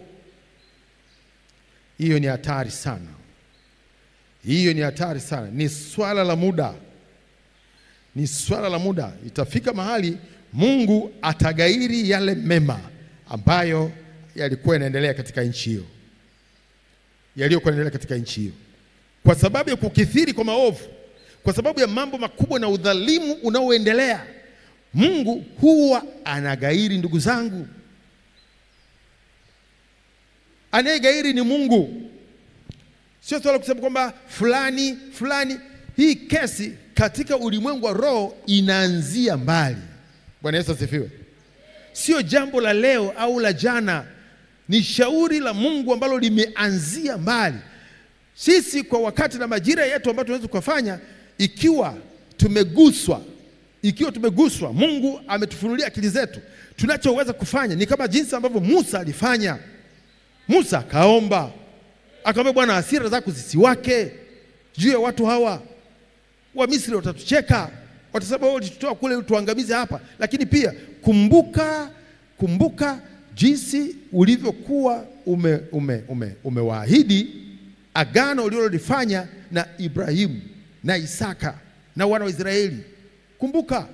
Hiyo ni hatari sana. Hiyo ni hatari sana. Ni swala la muda. Ni swala la muda. Itafika mahali Mungu ataghairi yale mema ambayo yalikuwa yanaendelea katika nchi hiyo. Yaliyokuwa yanaendelea katika nchi hiyo. Kwa sababu ya kukithiri kwa maovu, kwa sababu ya mambo makubwa na udhalimu unaoendelea, Mungu huwa anaghairi, ndugu zangu. Anayeghairi ni Mungu. Sio swala kusema kwamba fulani. Hii kesi katika ulimwengu wa roho inaanzia mbali. Bwana Yesu asifiwe. Sio jambo la leo au la jana. Ni shauri la Mungu ambalo limeanzia mbali. Sisi kwa wakati na majira yetu ambayo tunaweza kufanya, ikiwa tumeguswa, Mungu ametufunulia akili zetu. Tunachoweza kufanya ni kama jinsi ambavyo Musa alifanya. Musa kaomba, akamwambia Bwana, hasira zako zisiwake juu ya watu hawa. Wa Misri watatucheka. watasema wewe ulitutoa kule utuangamize hapa. Lakini pia kumbuka jinsi ulivyokuwa umewaahidi agano ulilolifanya na Ibrahimu na Isaka na wana wa Israeli. Kumbuka,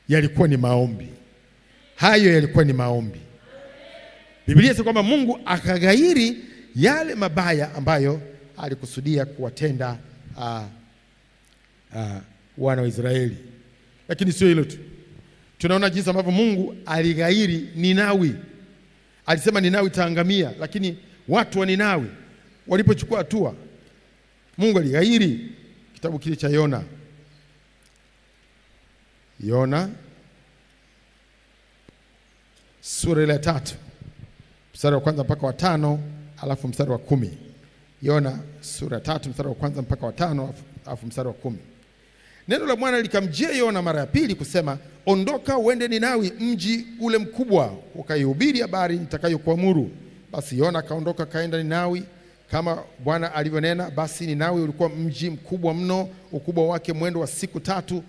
yalikuwa ni maombi. Hayo yalikuwa ni maombi. Biblia inasema kwamba Mungu akaghairi yale mabaya ambayo alikusudia kuwatenda wana wa Israeli. Lakini sio hilo tu. Tunaona jinsi ambavyo Mungu alighairi Ninawi. Alisema Ninawi itaangamia, lakini watu wa Ninawi walipochukua hatua, Mungu alighairi. Kitabu kile cha Yona sura ya 3 mstari wa 1 mpaka wa 5, alafu mstari wa 10. Yona sura ya 3 mstari wa 1 mpaka wa 5, alafu mstari wa 10. Neno la Bwana likamjia Yona mara ya pili kusema, ondoka uende Ninawi, mji ule mkubwa, ukaihubiri habari nitakayokuamuru. Basi Yona akaondoka kaenda Ninawi kama Bwana alivyonena. Basi Ninawi ulikuwa mji mkubwa mno, ukubwa wake mwendo wa siku 3.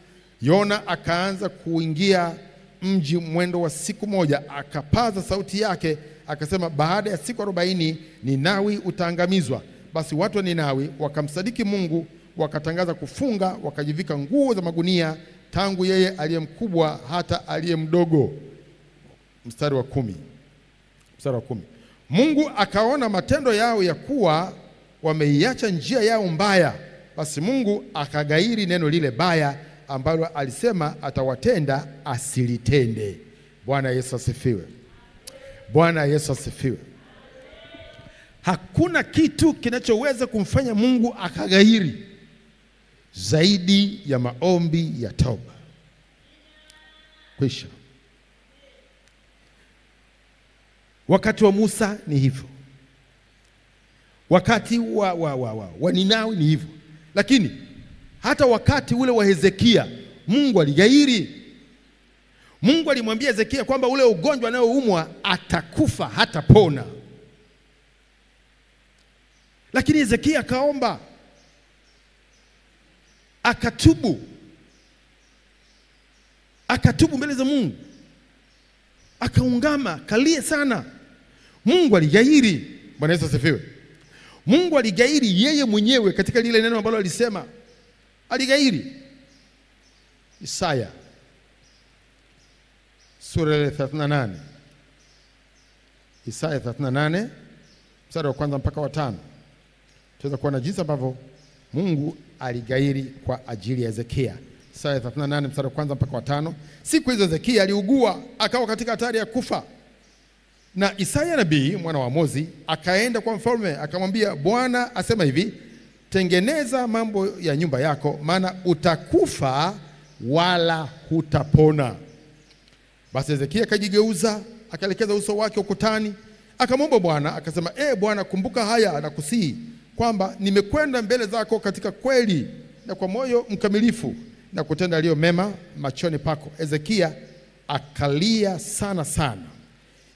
Yona akaanza kuingia mji mwendo wa siku 1, akapaza sauti yake akasema, baada ya siku 40 Ninawi utaangamizwa. Basi watu wa Ninawi wakamsadiki Mungu, wakatangaza kufunga, wakajivika nguo za magunia, tangu yeye aliye mkubwa hata aliye mdogo. Mstari wa 10. Mungu akaona matendo yao ya kuwa wameiacha njia yao mbaya. Basi Mungu akaghairi neno lile baya ambalo alisema atawatenda asilitende. Bwana Yesu asifiwe. Bwana Yesu asifiwe. Hakuna kitu kinachoweza kumfanya Mungu akaghairi zaidi ya maombi ya toba. Kwisha. Wakati wa Musa ni hivyo. Wakati wa Ninawi ni hivyo. Lakini hata wakati ule wa Hezekia, Mungu alighairi. Mungu alimwambia Hezekia kwamba ule ugonjwa anaoumwa atakufa, hatapona. Lakini Hezekia akaomba, akatubu mbele za Mungu, akaungama, kalie sana. Mungu alighairi. Bwana Yesu asifiwe. Mungu alighairi yeye mwenyewe katika lile neno ambalo alisema. Alighairi. Isaya sura ya 38. Isaya 38 mstari wa 1 mpaka wa 5. Tunaweza kuona jinsi ambavyo Mungu alighairi kwa ajili ya Hezekia. Isaya 38 mstari wa 1 mpaka wa 5. Siku hizo Hezekia aliugua, akawa katika hatari ya kufa. Na Isaya nabii mwana wa Amozi akaenda kwa mfalme, akamwambia, Bwana asema hivi, tengeneza mambo ya nyumba yako, maana utakufa wala hutapona. Basi Hezekia akajigeuza, akaelekeza uso wake ukutani, akamwomba Bwana, akasema, Bwana, kumbuka haya na kusihi kwamba nimekwenda mbele zako katika kweli na kwa moyo mkamilifu na kutenda yaliyo mema machoni pako. Hezekia akalia sana sana.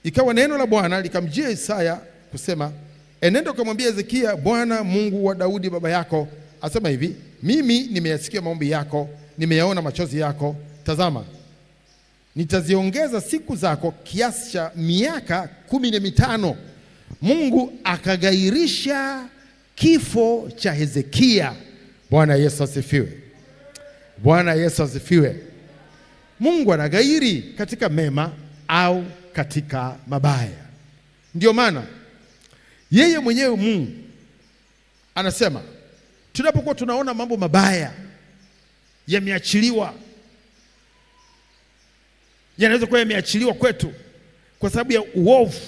Ikawa neno la Bwana likamjia Isaya kusema, enenda ukamwambia Hezekia, Bwana Mungu wa Daudi baba yako asema hivi, mimi nimeyasikia maombi yako, nimeyaona machozi yako. Tazama, nitaziongeza siku zako kiasi cha miaka 15. Mungu akaghairisha kifo cha Hezekia. Bwana Yesu asifiwe. Bwana Yesu asifiwe. Mungu anaghairi katika mema au katika mabaya. Ndio maana yeye mwenyewe Mungu anasema, tunapokuwa tunaona mambo mabaya yameachiliwa, yanaweza kuwa yameachiliwa kwetu kwa sababu ya uovu,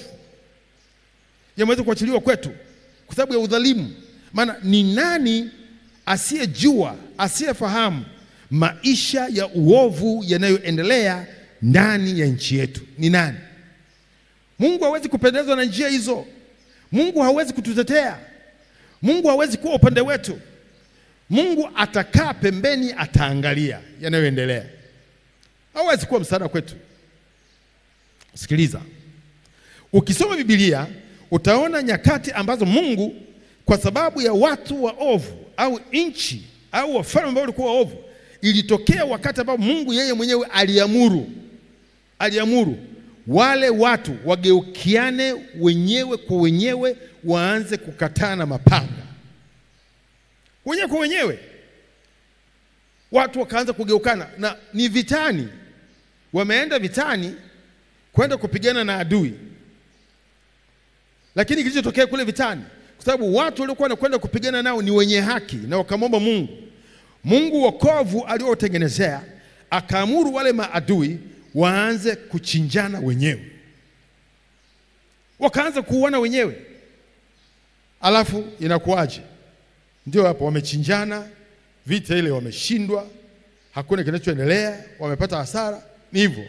yanaweza kuachiliwa kwetu kwa sababu ya udhalimu. Maana ni nani asiyejua, asiyefahamu maisha ya uovu yanayoendelea ndani ya nchi yetu? Ni nani? Mungu hawezi kupendezwa na njia hizo. Mungu hawezi kututetea. Mungu hawezi kuwa upande wetu. Mungu atakaa pembeni, ataangalia yanayoendelea. Hawezi kuwa msaada kwetu. Sikiliza. Ukisoma Biblia utaona nyakati ambazo Mungu kwa sababu ya watu waovu au nchi au wafalme ambao walikuwa waovu, ilitokea wakati ambapo Mungu yeye mwenyewe aliamuru wale watu wageukiane wenyewe kwa wenyewe, waanze kukatana mapanga wenyewe kwa wenyewe. Watu wakaanza kugeukana, na ni vitani, wameenda vitani kwenda kupigana na adui. Lakini kilichotokea kule vitani, kwa sababu watu waliokuwa wanakwenda kupigana nao ni wenye haki, na wakamwomba Mungu wokovu aliotengenezea, akaamuru wale maadui waanze kuchinjana wenyewe, wakaanza kuuana wenyewe. Alafu inakuaje? Ndio hapo wamechinjana, vita ile wameshindwa, hakuna kinachoendelea, wamepata hasara. Ni hivyo.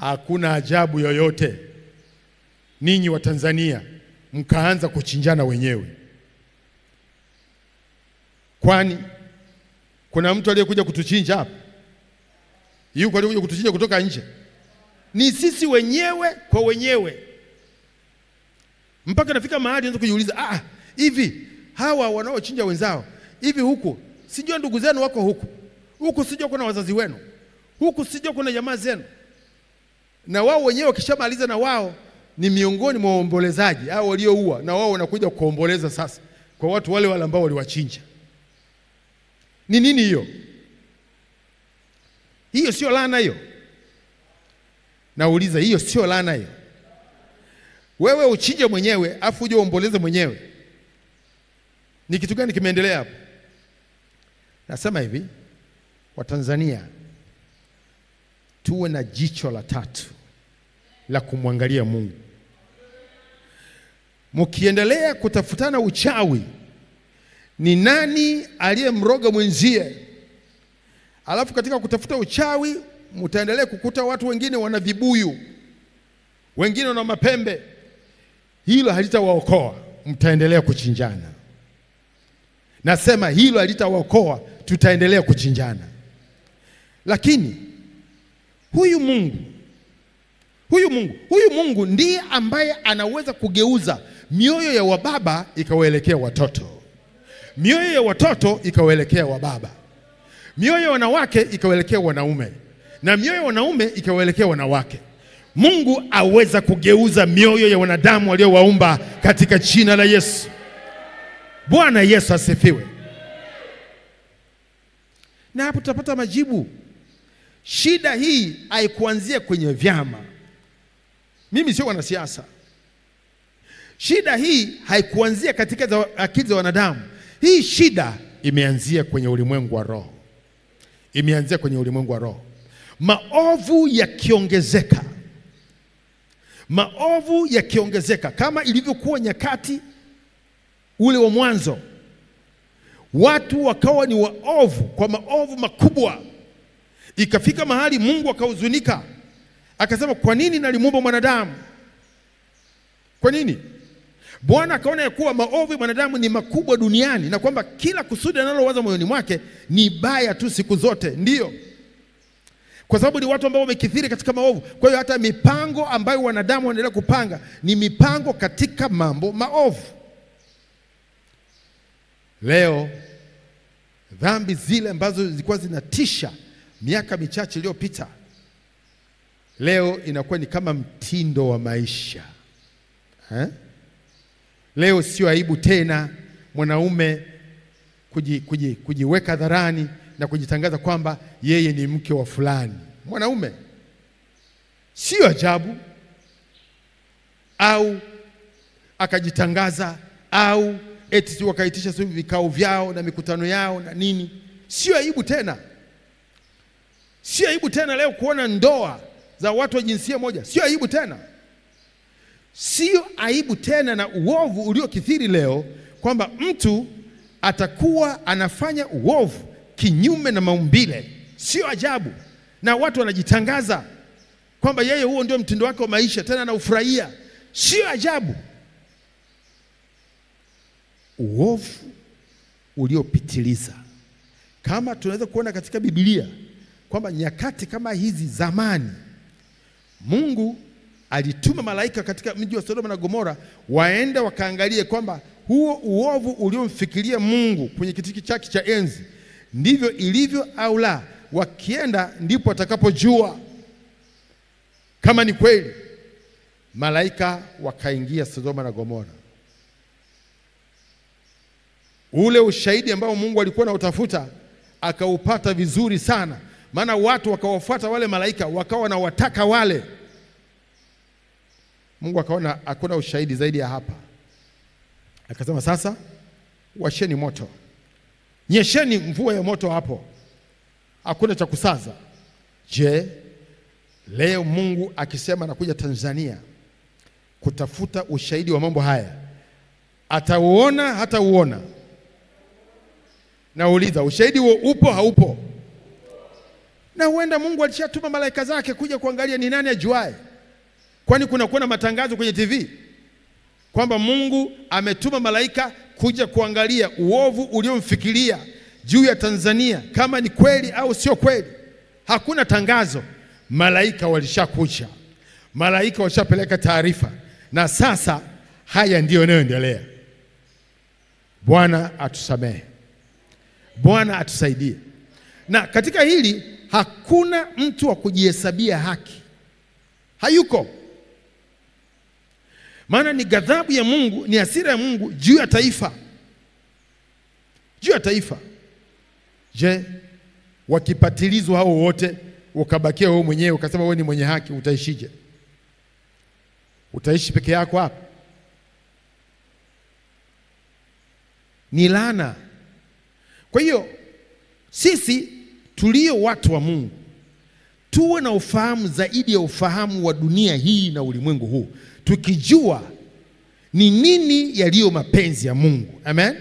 Hakuna ajabu yoyote ninyi wa Tanzania mkaanza kuchinjana wenyewe. Kwani kuna mtu aliyekuja kutuchinja hapa? Yuko aliyekuja kutuchinja kutoka nje? Ni sisi wenyewe kwa wenyewe. Mpaka nafika mahali naanza kujiuliza, hivi hawa wanaochinja wenzao, hivi huku sijua ndugu zenu wako huku sijua kuna wazazi wenu, huku sijua kuna jamaa zenu, na wao wenyewe wakishamaliza na wao ni miongoni mwa waombolezaji au walioua, na wao wanakuja kuomboleza sasa kwa watu wale ambao waliwachinja. Ni nini hiyo? Hiyo sio laana hiyo? Nauliza, hiyo sio laana hiyo? Wewe uchinje mwenyewe afu uje uomboleze mwenyewe. Ni kitu gani kimeendelea hapo? Nasema hivi, Watanzania tuwe na jicho la tatu la kumwangalia Mungu. Mkiendelea kutafutana uchawi, ni nani aliyemroga mwenzie, alafu katika kutafuta uchawi mtaendelea kukuta watu wengine wana vibuyu, wengine wana mapembe, hilo halitawaokoa, mtaendelea kuchinjana. Nasema hilo halitawaokoa, tutaendelea kuchinjana. Lakini huyu Mungu ndiye ambaye anaweza kugeuza mioyo ya wababa ikawaelekea watoto, mioyo ya watoto ikawaelekea wababa, mioyo ya wanawake ikawaelekea wanaume, na mioyo ya wanaume ikawaelekea wanawake. Mungu aweza kugeuza mioyo ya wanadamu waliowaumba katika jina la Yesu. Bwana Yesu asifiwe. Na hapo tutapata majibu. Shida hii haikuanzia kwenye vyama. Mimi sio wanasiasa. Shida hii haikuanzia katika akili za wanadamu. Hii shida imeanzia kwenye ulimwengu wa roho. Imeanzia kwenye ulimwengu wa roho. Maovu yakiongezeka kama ilivyokuwa nyakati ule wa mwanzo. Watu wakawa ni waovu kwa maovu makubwa. Ikafika mahali Mungu akahuzunika, akasema, kwa nini nalimuumba mwanadamu? Kwa nini? Bwana akaona ya kuwa maovu ya mwanadamu ni makubwa duniani, na kwamba kila kusudi analowaza moyoni mwake ni baya tu siku zote. Ndiyo, kwa sababu ni watu ambao wamekithiri katika maovu. Kwa hiyo hata mipango ambayo wanadamu wanaendelea kupanga ni mipango katika mambo maovu. Leo dhambi zile ambazo zilikuwa zinatisha miaka michache iliyopita, leo inakuwa ni kama mtindo wa maisha. Leo sio aibu tena mwanaume kujiweka hadharani na kujitangaza kwamba yeye ni mke wa fulani. Mwanaume sio ajabu, au akajitangaza, au eti wakaitisha vikao vyao na mikutano yao na nini. Sio aibu tena. Sio aibu tena leo kuona ndoa za watu wa jinsia moja. Sio aibu tena. Sio aibu tena na uovu uliokithiri leo, kwamba mtu atakuwa anafanya uovu kinyume na maumbile. Sio ajabu, na watu wanajitangaza kwamba yeye huo ndio mtindo wake wa maisha, tena anaufurahia. Sio ajabu. Uovu uliopitiliza, kama tunaweza kuona katika Biblia kwamba nyakati kama hizi zamani, Mungu alituma malaika katika mji wa Sodoma na Gomora waende wakaangalie kwamba huo uovu uliomfikiria Mungu kwenye kiti chake cha enzi ndivyo ilivyo au la. Wakienda ndipo watakapojua kama ni kweli. Malaika wakaingia Sodoma na Gomora. Ule ushahidi ambao Mungu alikuwa anautafuta akaupata vizuri sana, maana watu wakawafuata wale malaika, wakawa na wataka wale. Mungu akaona hakuna ushahidi zaidi ya hapa, akasema sasa washeni moto, nyesheni mvua ya moto hapo, hakuna cha kusaza. Je, leo Mungu akisema anakuja Tanzania kutafuta ushahidi wa mambo haya, atauona hata uona? Nauliza, ushahidi huo upo haupo? Na huenda Mungu alishatuma malaika zake kuja kuangalia, ni nani ajuae? Kwani kuna matangazo kwenye TV kwamba Mungu ametuma malaika kuja kuangalia uovu uliomfikiria juu ya Tanzania, kama ni kweli au sio kweli? Hakuna tangazo. Malaika walishakuja, malaika walishapeleka taarifa, na sasa haya ndiyo yanayoendelea. Bwana atusamehe, Bwana atusaidie. Na katika hili hakuna mtu wa kujihesabia haki, hayuko. Maana ni ghadhabu ya Mungu, ni hasira ya Mungu juu ya taifa, juu ya taifa. Je, wakipatilizwa hao wote ukabakia wewe mwenyewe ukasema wewe ni mwenye haki, utaishije? Utaishi peke yako hapa? Ni laana. Kwa hiyo sisi tulio watu wa Mungu tuwe na ufahamu zaidi ya ufahamu wa dunia hii na ulimwengu huu, tukijua ni nini yaliyo mapenzi ya Mungu. Amen?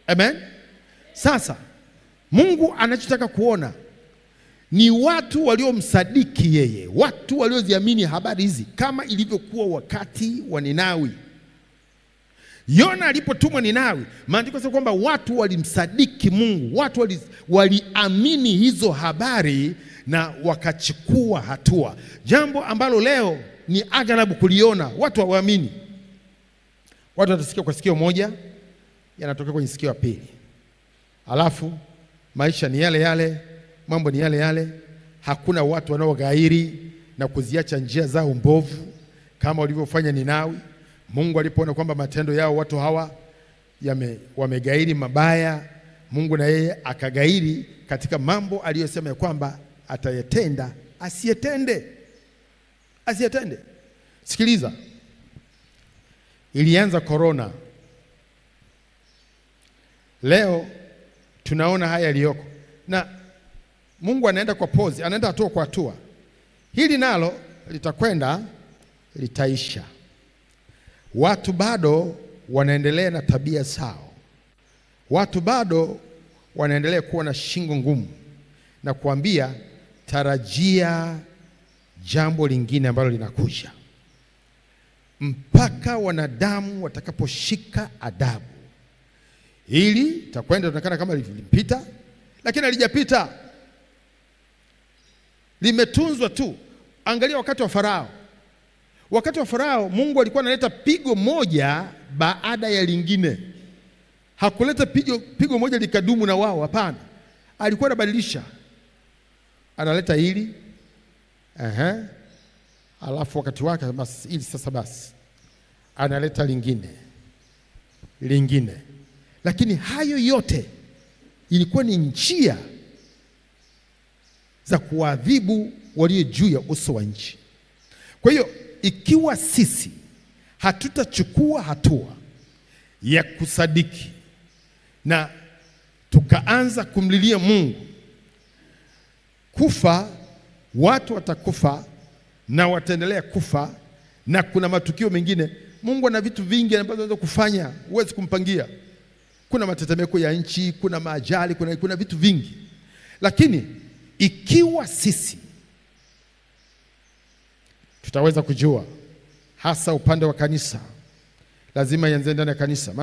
Amen? Sasa Mungu anachotaka kuona ni watu waliomsadiki yeye, watu walioziamini habari hizi, kama ilivyokuwa wakati wa Ninawi. Yona alipotumwa Ninawi, maandiko yanasema kwamba watu walimsadiki Mungu, watu waliamini hizo habari na wakachukua hatua, jambo ambalo leo ni aghalabu kuliona. Watu hawaamini. Watu watasikia kwa sikio moja, yanatokea kwenye sikio la pili, alafu maisha ni yale yale, mambo ni yale yale. Hakuna watu wanaoghairi na kuziacha njia zao mbovu kama walivyofanya Ninawi. Mungu alipoona kwamba matendo yao watu hawa wameghairi mabaya, Mungu na yeye akaghairi katika mambo aliyosema ya kwamba atayatenda, asiyetende. Sikiliza, ilianza corona. Leo tunaona haya yaliyoko, na Mungu anaenda kwa pause, anaenda hatua kwa hatua. Hili nalo litakwenda, litaisha. Watu bado wanaendelea na tabia zao, watu bado wanaendelea kuwa na shingo ngumu, na kuambia tarajia jambo lingine ambalo linakuja, mpaka wanadamu watakaposhika adabu. Hili takwenda tunaonekana kama lilipita, lakini halijapita, limetunzwa tu. Angalia wakati wa Farao. Wakati wa Farao Mungu alikuwa analeta pigo moja baada ya lingine. Hakuleta pigo moja likadumu na wao, hapana. Alikuwa anabadilisha. Analeta hili, alafu wakati wake basi hili sasa basi analeta lingine. Lakini hayo yote ilikuwa ni njia za kuadhibu walio juu ya uso wa nchi. Kwa hiyo ikiwa sisi hatutachukua hatua ya kusadiki na tukaanza kumlilia Mungu, kufa, watu watakufa na wataendelea kufa, na kuna matukio mengine. Mungu ana vitu vingi ambavyo anaweza kufanya, huwezi kumpangia. Kuna matetemeko ya nchi, kuna maajali, kuna vitu vingi. Lakini ikiwa sisi tutaweza kujua, hasa upande wa kanisa, lazima ianze ndani ya kanisa.